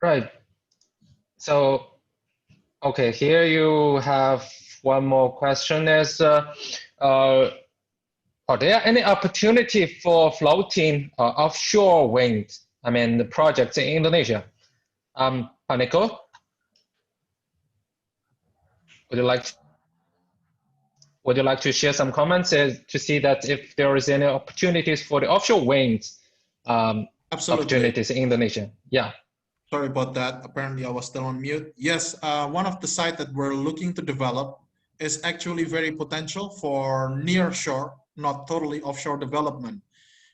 Right. So, okay, here you have one more question. Are there any opportunity for floating offshore wind? I mean, the projects in Indonesia. Niko, would you like to share some comments to see that if there is any opportunities for the offshore wind opportunities in Indonesia? Yeah. Sorry about that. Apparently, I was still on mute. Yes, one of the sites that we're looking to develop is actually very potential for nearshore, not totally offshore development.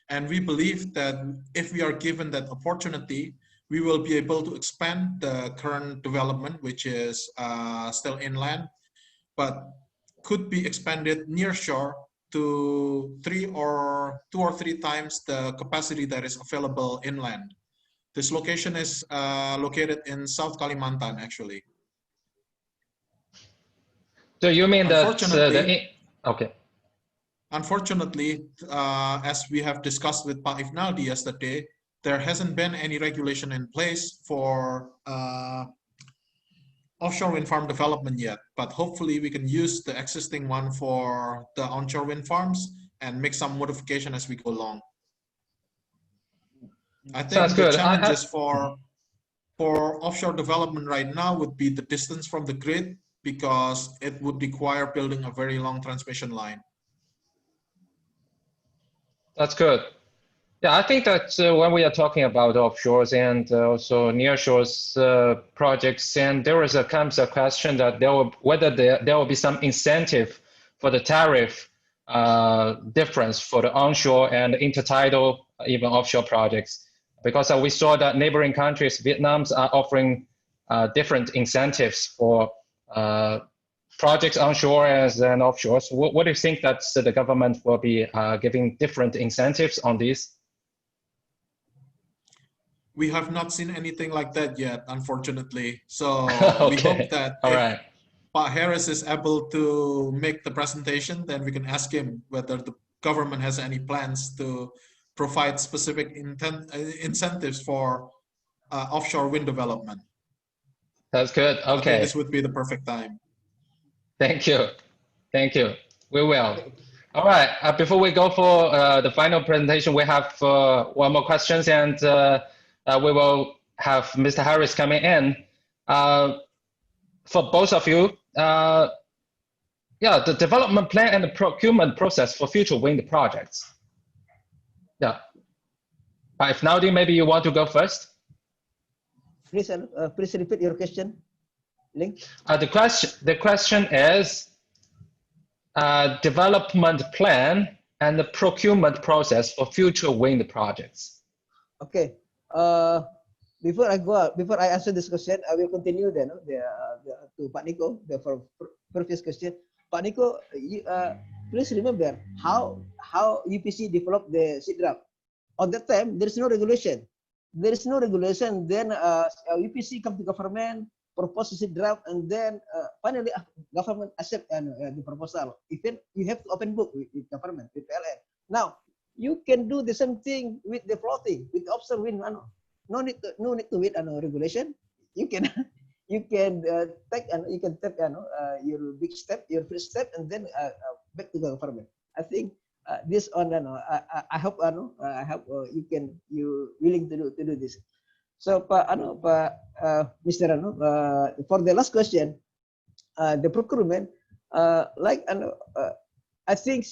And we believe that if we are given that opportunity, we will be able to expand the current development, which is still inland, but could be expanded nearshore to 2 or 3 times the capacity that is available inland. This location is located in South Kalimantan, actually. So you mean that okay? Unfortunately, as we have discussed with Pak Ifnaldi yesterday, there hasn't been any regulation in place for offshore wind farm development yet. But hopefully, we can use the existing one for the onshore wind farms and make some modification as we go along. I think the challenges for offshore development right now would be the distance from the grid, because it would require building a very long transmission line. That's good. Yeah, I think that when we are talking about offshores and also nearshores projects, and there is comes a question that whether there will be some incentive for the tariff difference for the onshore and intertidal, even offshore projects. Because we saw that neighboring countries, Vietnam's, are offering different incentives for projects onshore and offshore. So what do you think that the government will be giving different incentives on these? We have not seen anything like that yet, unfortunately. So okay. We hope that if Pak Harris is able to make the presentation, then we can ask him whether the government has any plans to provide specific incentives for offshore wind development. That's good. Okay. I think this would be the perfect time. Thank you. Thank you. We will. All right. Before we go for the final presentation, we have one more questions, and we will have Mr. Harris coming in. For both of you, the development plan and the procurement process for future wind projects. Yeah. Ifnaldi, maybe you want to go first? Please repeat your question. Link. The question is development plan and the procurement process for future wind projects. Okay. Before I answer this question, I will continue then to Pak Niko, the previous question. Pak Niko, please remember how UPC developed the seed draft. on that time, there is no regulation. There is no regulation. Then UPC come to government, propose a draft, and then finally government accept the proposal. Even you have to open book with government, with PLN. Now you can do the same thing with the floating, with offshore wind. No need to with regulation. You can take your big step, your first step, and then back to the government. I think this on I hope you willing to do this. So Mr. For the last question, the procurement, I think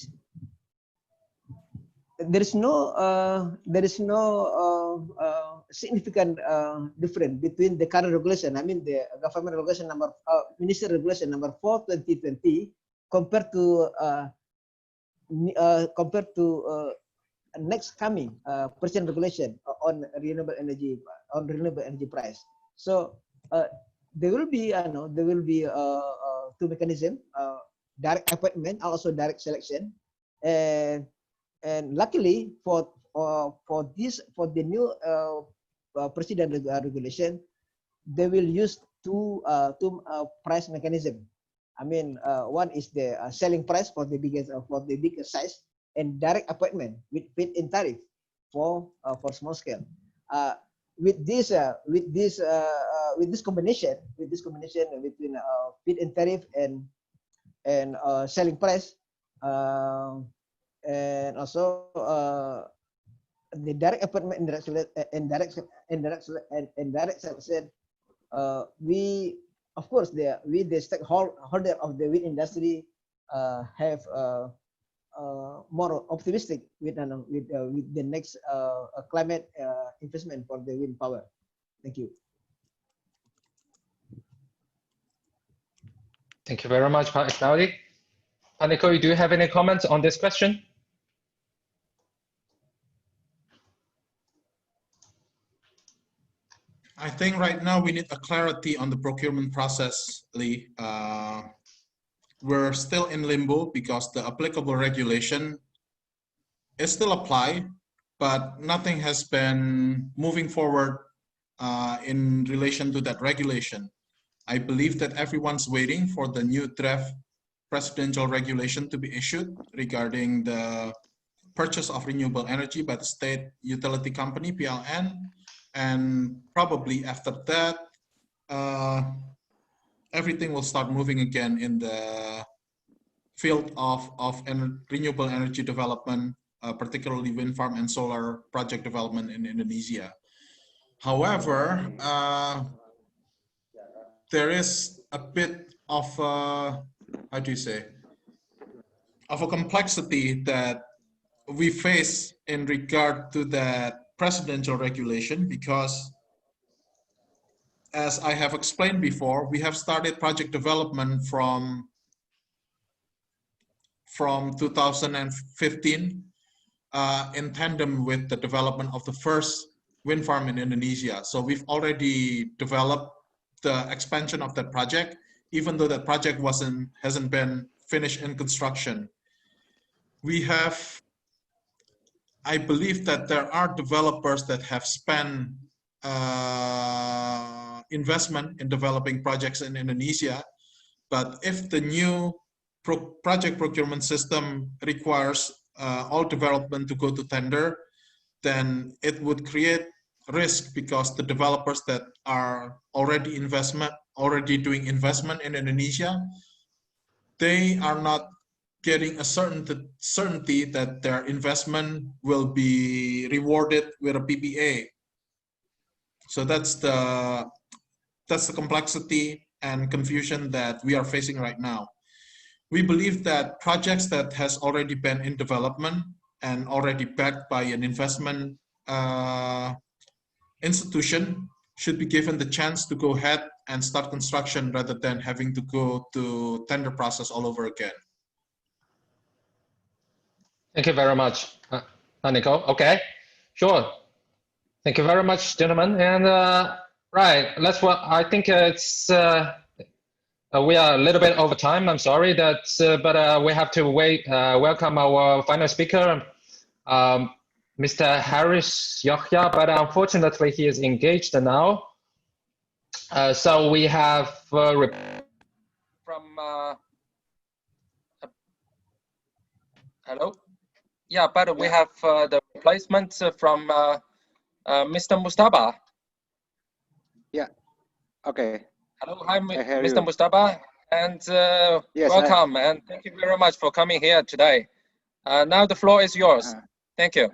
there is no significant difference between the current regulation. I mean the government regulation minister regulation number 4/2020 compared to next coming President regulation on renewable energy price. So there will be two mechanisms: direct appointment, also direct selection, and luckily for the new President regulation, they will use two price mechanism. I mean, one is the selling price for the biggest size, and direct appointment with feed-in tariff for small scale. With this combination between feed-in tariff and selling price, and also the direct appointment and direct selection. We, of course, the stakeholder of the wind industry have more optimistic with the next climate investment for the wind power. Thank you. Thank you very much, Pak Ifnaldi. Niko, do you have any comments on this question? I think right now we need a clarity on the procurement process, Lee. We're still in limbo because the applicable regulation is still applied, but nothing has been moving forward in relation to that regulation. I believe that everyone's waiting for the new draft presidential regulation to be issued regarding the purchase of renewable energy by the state utility company, PLN. And probably after that, everything will start moving again in the field of renewable energy development, particularly wind farm and solar project development in Indonesia. However, there is a bit of how do you say, of a complexity that we face in regard to that presidential regulation, because as I have explained before, we have started project development from 2015 in tandem with the development of the first wind farm in Indonesia. So we've already developed the expansion of that project, even though that project hasn't been finished in construction. We have, I believe that there are developers that have spent investment in developing projects in Indonesia, but if the new project procurement system requires all development to go to tender, then it would create risk, because the developers that are already doing investment in Indonesia, they are not getting a certainty that their investment will be rewarded with a PPA. So that's the complexity and confusion that we are facing right now. We believe that projects that has already been in development and already backed by an investment institution should be given the chance to go ahead and start construction rather than having to go to tender process all over again. Thank you very much, Niko. Okay, sure. Thank you very much, gentlemen. And right, I think it's we are a little bit over time. I'm sorry that, but we have to wait. Welcome our final speaker, Mr. Harris Yahya, but unfortunately he is engaged now. So we have from hello. Yeah, but we have the replacement from Mr. Mustaba. Yeah. Okay. Hello, hi, Mr. Mr. Mustaba, and Yes, welcome, and thank you very much for coming here today. Now the floor is yours. Thank you.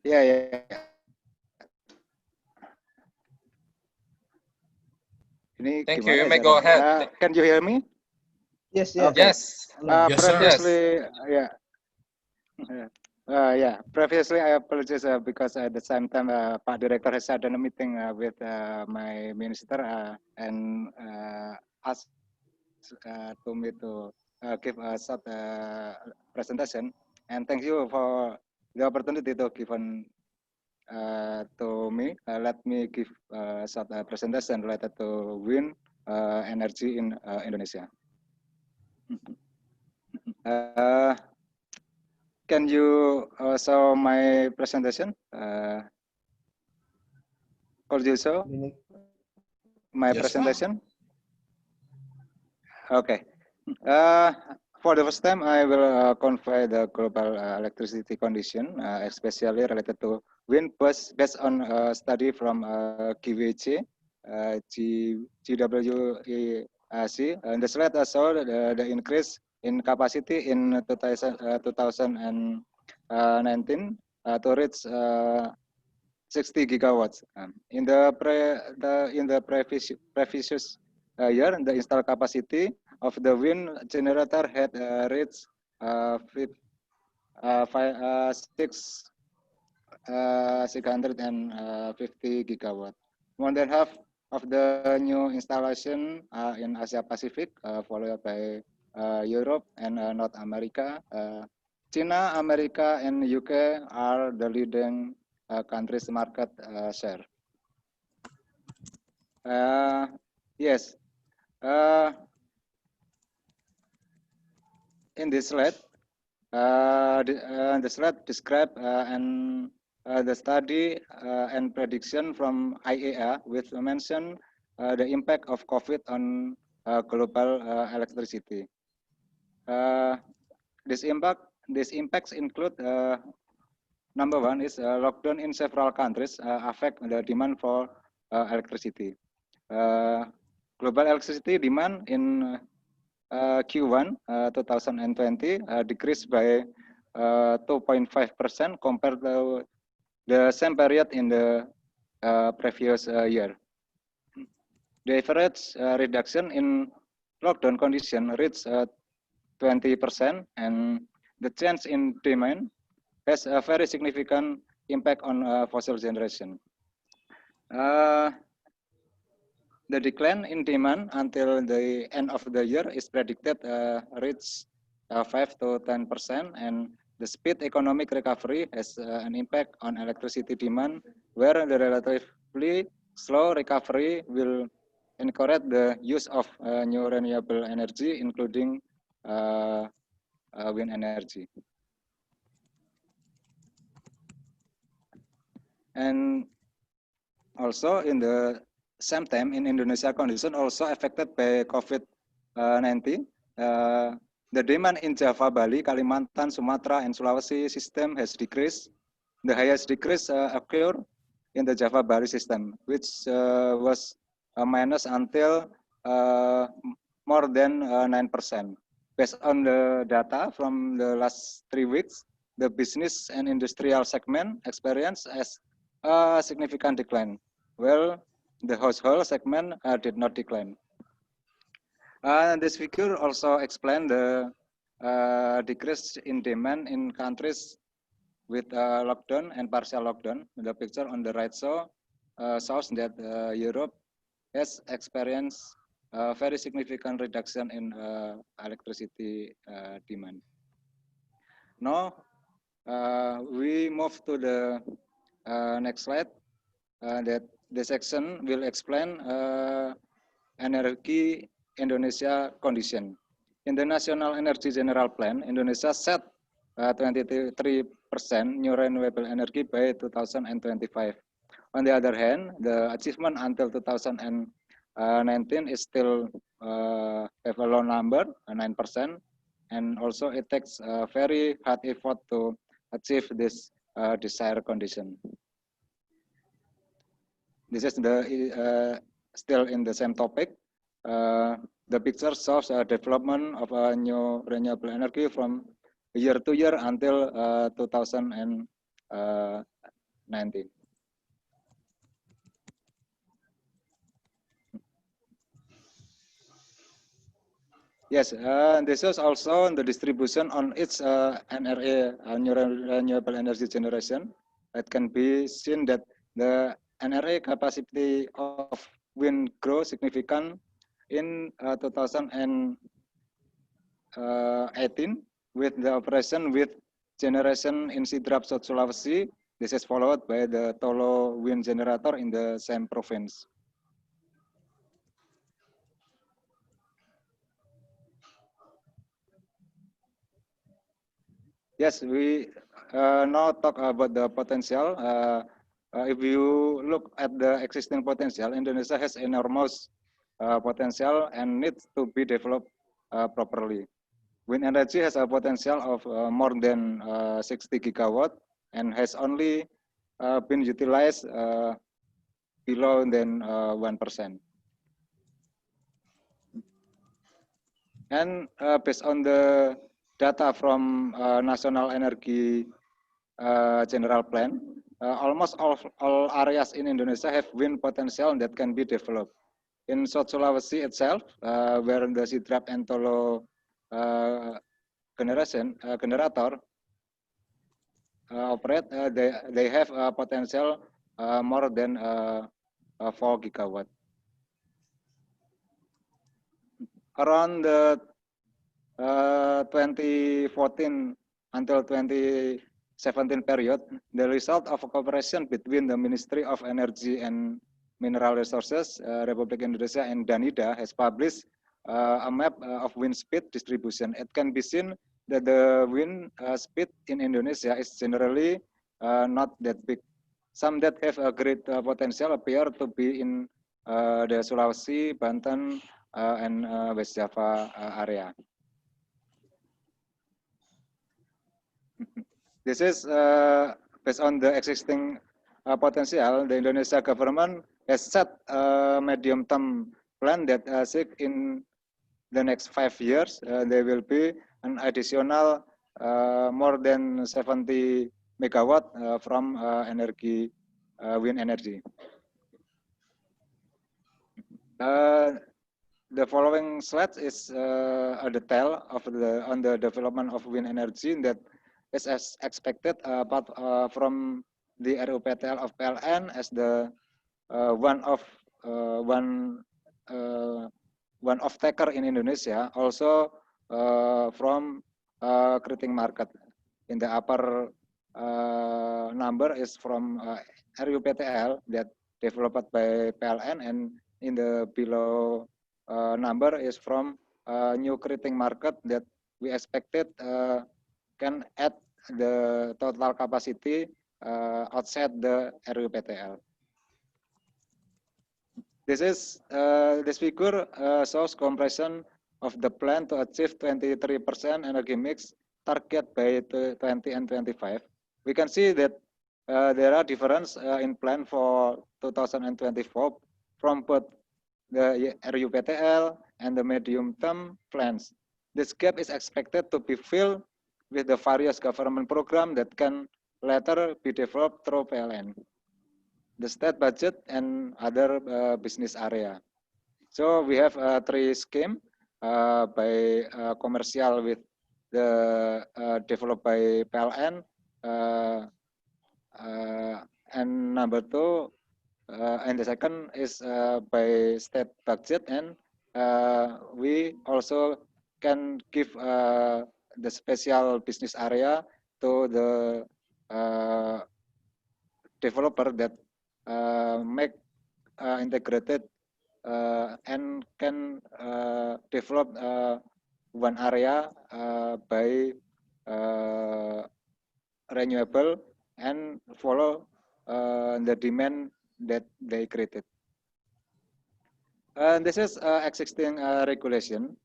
Yeah. Ini Thank you. gimana You may ya go caranya? ahead. Can you hear me? Yes, yes. Okay. Yes. Yes, sir. Previously, previously I apologize because at the same time Pak Director has had a meeting with my minister and asked to me to give a short presentation. And thank you for the opportunity to given to me. Let me give a short presentation related to wind energy in Indonesia. Can you show my presentation? Could you show my presentation? Okay. For the first time, I will convey the global electricity condition, especially related to wind based on a study from GWC, GWEC. And the slide show the increase in capacity in 2019 to reach 60 gigawatts. In the previous year, the installed capacity of the wind generator had reached 650 gigawatt. More than half of the new installation in Asia Pacific, followed by Europe and North America. China, America, and UK are the leading countries' market share. Yes. In this slide, the slide describe the study and prediction from IEAI, which mention the impact of COVID on global electricity. These impacts include number one is lockdown in several countries affect the demand for electricity. Global electricity demand in Q1 2020 decreased by 2.5% compared to the same period in the previous year. The average reduction in lockdown condition reached 20%, and the change in demand has a very significant impact on fossil generation. The decline in demand until the end of the year is predicted reach 5 to 10%, and the speed economic recovery has an impact on electricity demand, where the relatively slow recovery will encourage the use of new renewable energy, including wind energy. And also in the same time, in Indonesia condition also affected by COVID-19. The demand in Java, Bali, Kalimantan, Sumatra, and Sulawesi system has decreased. The highest decrease occurred in the Java, Bali system, which was minus until more than 9%. Based on the data from the last 3 weeks, the business and industrial segment experienced a significant decline. Well, the household segment did not decline. This figure also explains the decrease in demand in countries with lockdown and partial lockdown. The picture on the right shows that Europe has experienced a very significant reduction in electricity demand. Now, we move to the next slide. that this section will explain energy Indonesia condition. In the National Energy General Plan, Indonesia set 23% new renewable energy by 2025. On the other hand, the achievement until 2019 is still have a low number, 9%, and also it takes a very hard effort to achieve this desired condition. This is the still in the same topic. The picture shows a development of a new renewable energy from year to year until 2019. Yes, this is also the distribution on its NRA, new renewable energy generation. It can be seen that the NRA capacity of wind grow significant in 2018 with the operation with generation in Sidrap, South Sulawesi. This is followed by the Tolo wind generator in the same province. Yes, we now talk about the potential. If you look at the existing potential, Indonesia has enormous potential and needs to be developed properly. Wind energy has a potential of more than 60 gigawatt and has only been utilized below than 1%. And based on the data from National Energy General Plan, almost all areas in Indonesia have wind potential that can be developed. In South Sulawesi itself, where the Sidrap and Tolo generator operate, they have a potential more than 4 gigawatt. Around the 2014 until 2017 period, the result of a cooperation between the Ministry of Energy and Mineral Resources, Republic Indonesia, and Danida has published a map of wind speed distribution. It can be seen that the wind speed in Indonesia is generally not that big. Some that have a great potential appear to be in the Sulawesi, Banten, and West Java area. This is based on the existing potential. The Indonesia government has set a medium-term plan that in the next 5 years there will be an additional more than 70 megawatt from wind energy. The following slide is a detail of on the development of wind energy that is as expected from the RUPTL of PLN as the one off-taker in Indonesia, also from creating market. In the upper number is from RUPTL that developed by PLN, and in the below number is from new creating market that we expected can add the total capacity outside the RUPTL. This figure shows comparison of the plan to achieve 23% energy mix target by 20 and 25. We can see that there are differences in plan for 2024 from both the RUPTL and the medium-term plans. This gap is expected to be filled with the various government programs that can later be developed through PLN, the state budget, and other business area. So we have 3 schemes by commercial with the developed by PLN, and number 2, and the second is by state budget, and we also can give the special business area to the developer that make integrated and can develop one area by renewable and follow the demand that they created. This is existing regulation.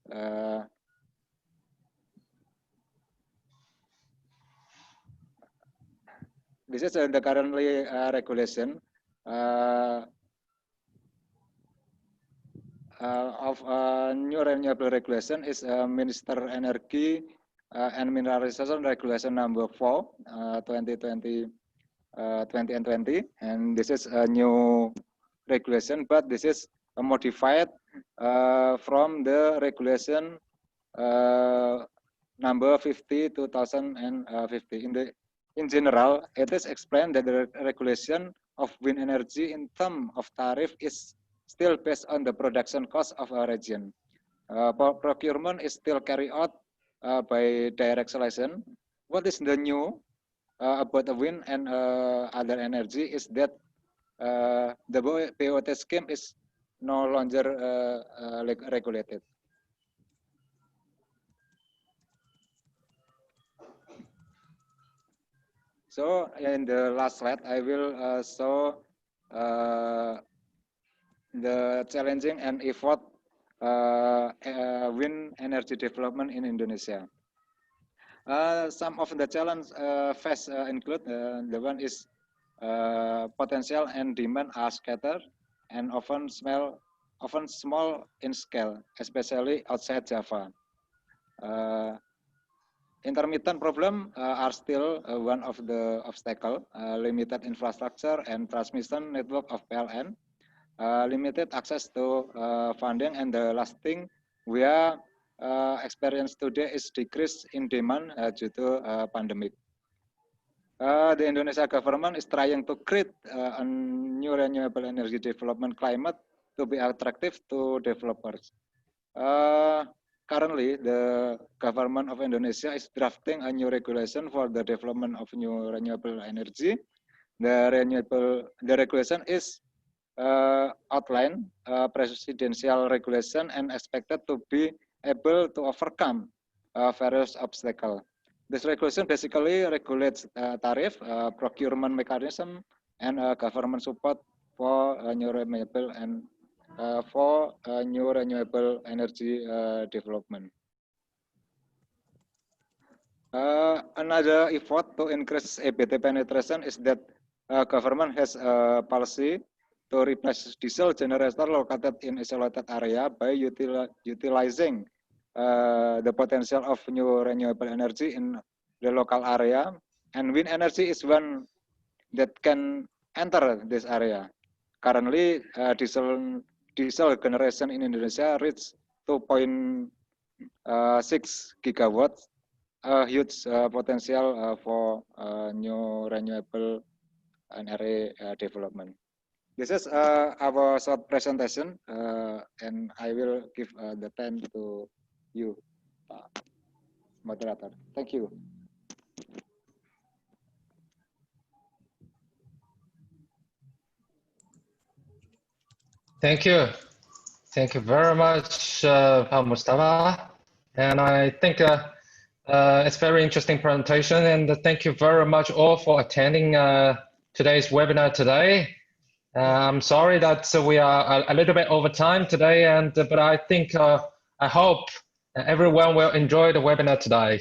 This is the currently regulation of new renewable regulation is Minister Energy and Mineralization Regulation number 4, 2020 and 20, and this is a new regulation, but this is modified from the regulation number 50 2050. In general, it is explained that the regulation of wind energy in terms of tariff is still based on the production cost of a region. Procurement is still carried out by direct selection. What is the new about the wind and other energy is that the BOT scheme is no longer regulated. So in the last slide, I will show the challenging and effort wind energy development in Indonesia. Some of the challenges faced include the one is potential and demand are scattered and often small in scale, especially outside Java. Intermittent problems are still one of the obstacles, limited infrastructure and transmission network of PLN, limited access to funding, and the last thing we are experiencing today is decrease in demand due to pandemic. The Indonesia government is trying to create a new renewable energy development climate to be attractive to developers. Currently, the government of Indonesia is drafting a new regulation for the development of new renewable energy. The regulation is outline presidential regulation and expected to be able to overcome various obstacles. This regulation basically regulates tariff, procurement mechanism, and government support for new renewable and new renewable energy development. Another effort to increase EBT penetration is that government has a policy to replace diesel generator located in isolated area by utilizing the potential of new renewable energy in the local area, and wind energy is one that can enter this area. Currently, diesel generation in Indonesia reached 2.6 gigawatts, a huge potential for new renewable energy development. This is our short presentation, and I will give the time to you, Moderator. Thank you. Thank you. Thank you very much, Pak Mustaba. And I think it's very interesting presentation. And thank you very much all for attending today's webinar today. I'm sorry that we are a little bit over time today, but I think I hope everyone will enjoy the webinar today.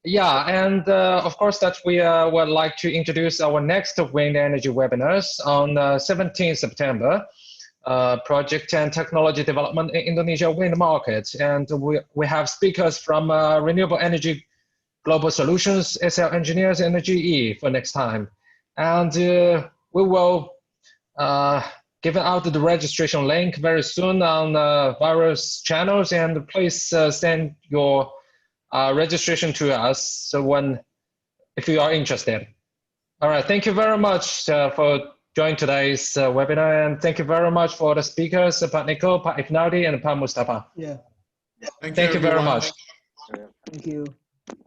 Yeah, and of course that we would like to introduce our next wind energy webinars on 17th September. Project and technology development in Indonesia wind market, and we have speakers from Renewable Energy Global Solutions, SL Engineers, and GE for next time. And we will give out the registration link very soon on various channels, and please send your registration to us so if you are interested. All right, thank you very much for joining today's webinar, and thank you very much for the speakers, Pak Niko, Pak Ifnaldi, and Pak Mustaba. Yeah. Thank you very much. Thank you.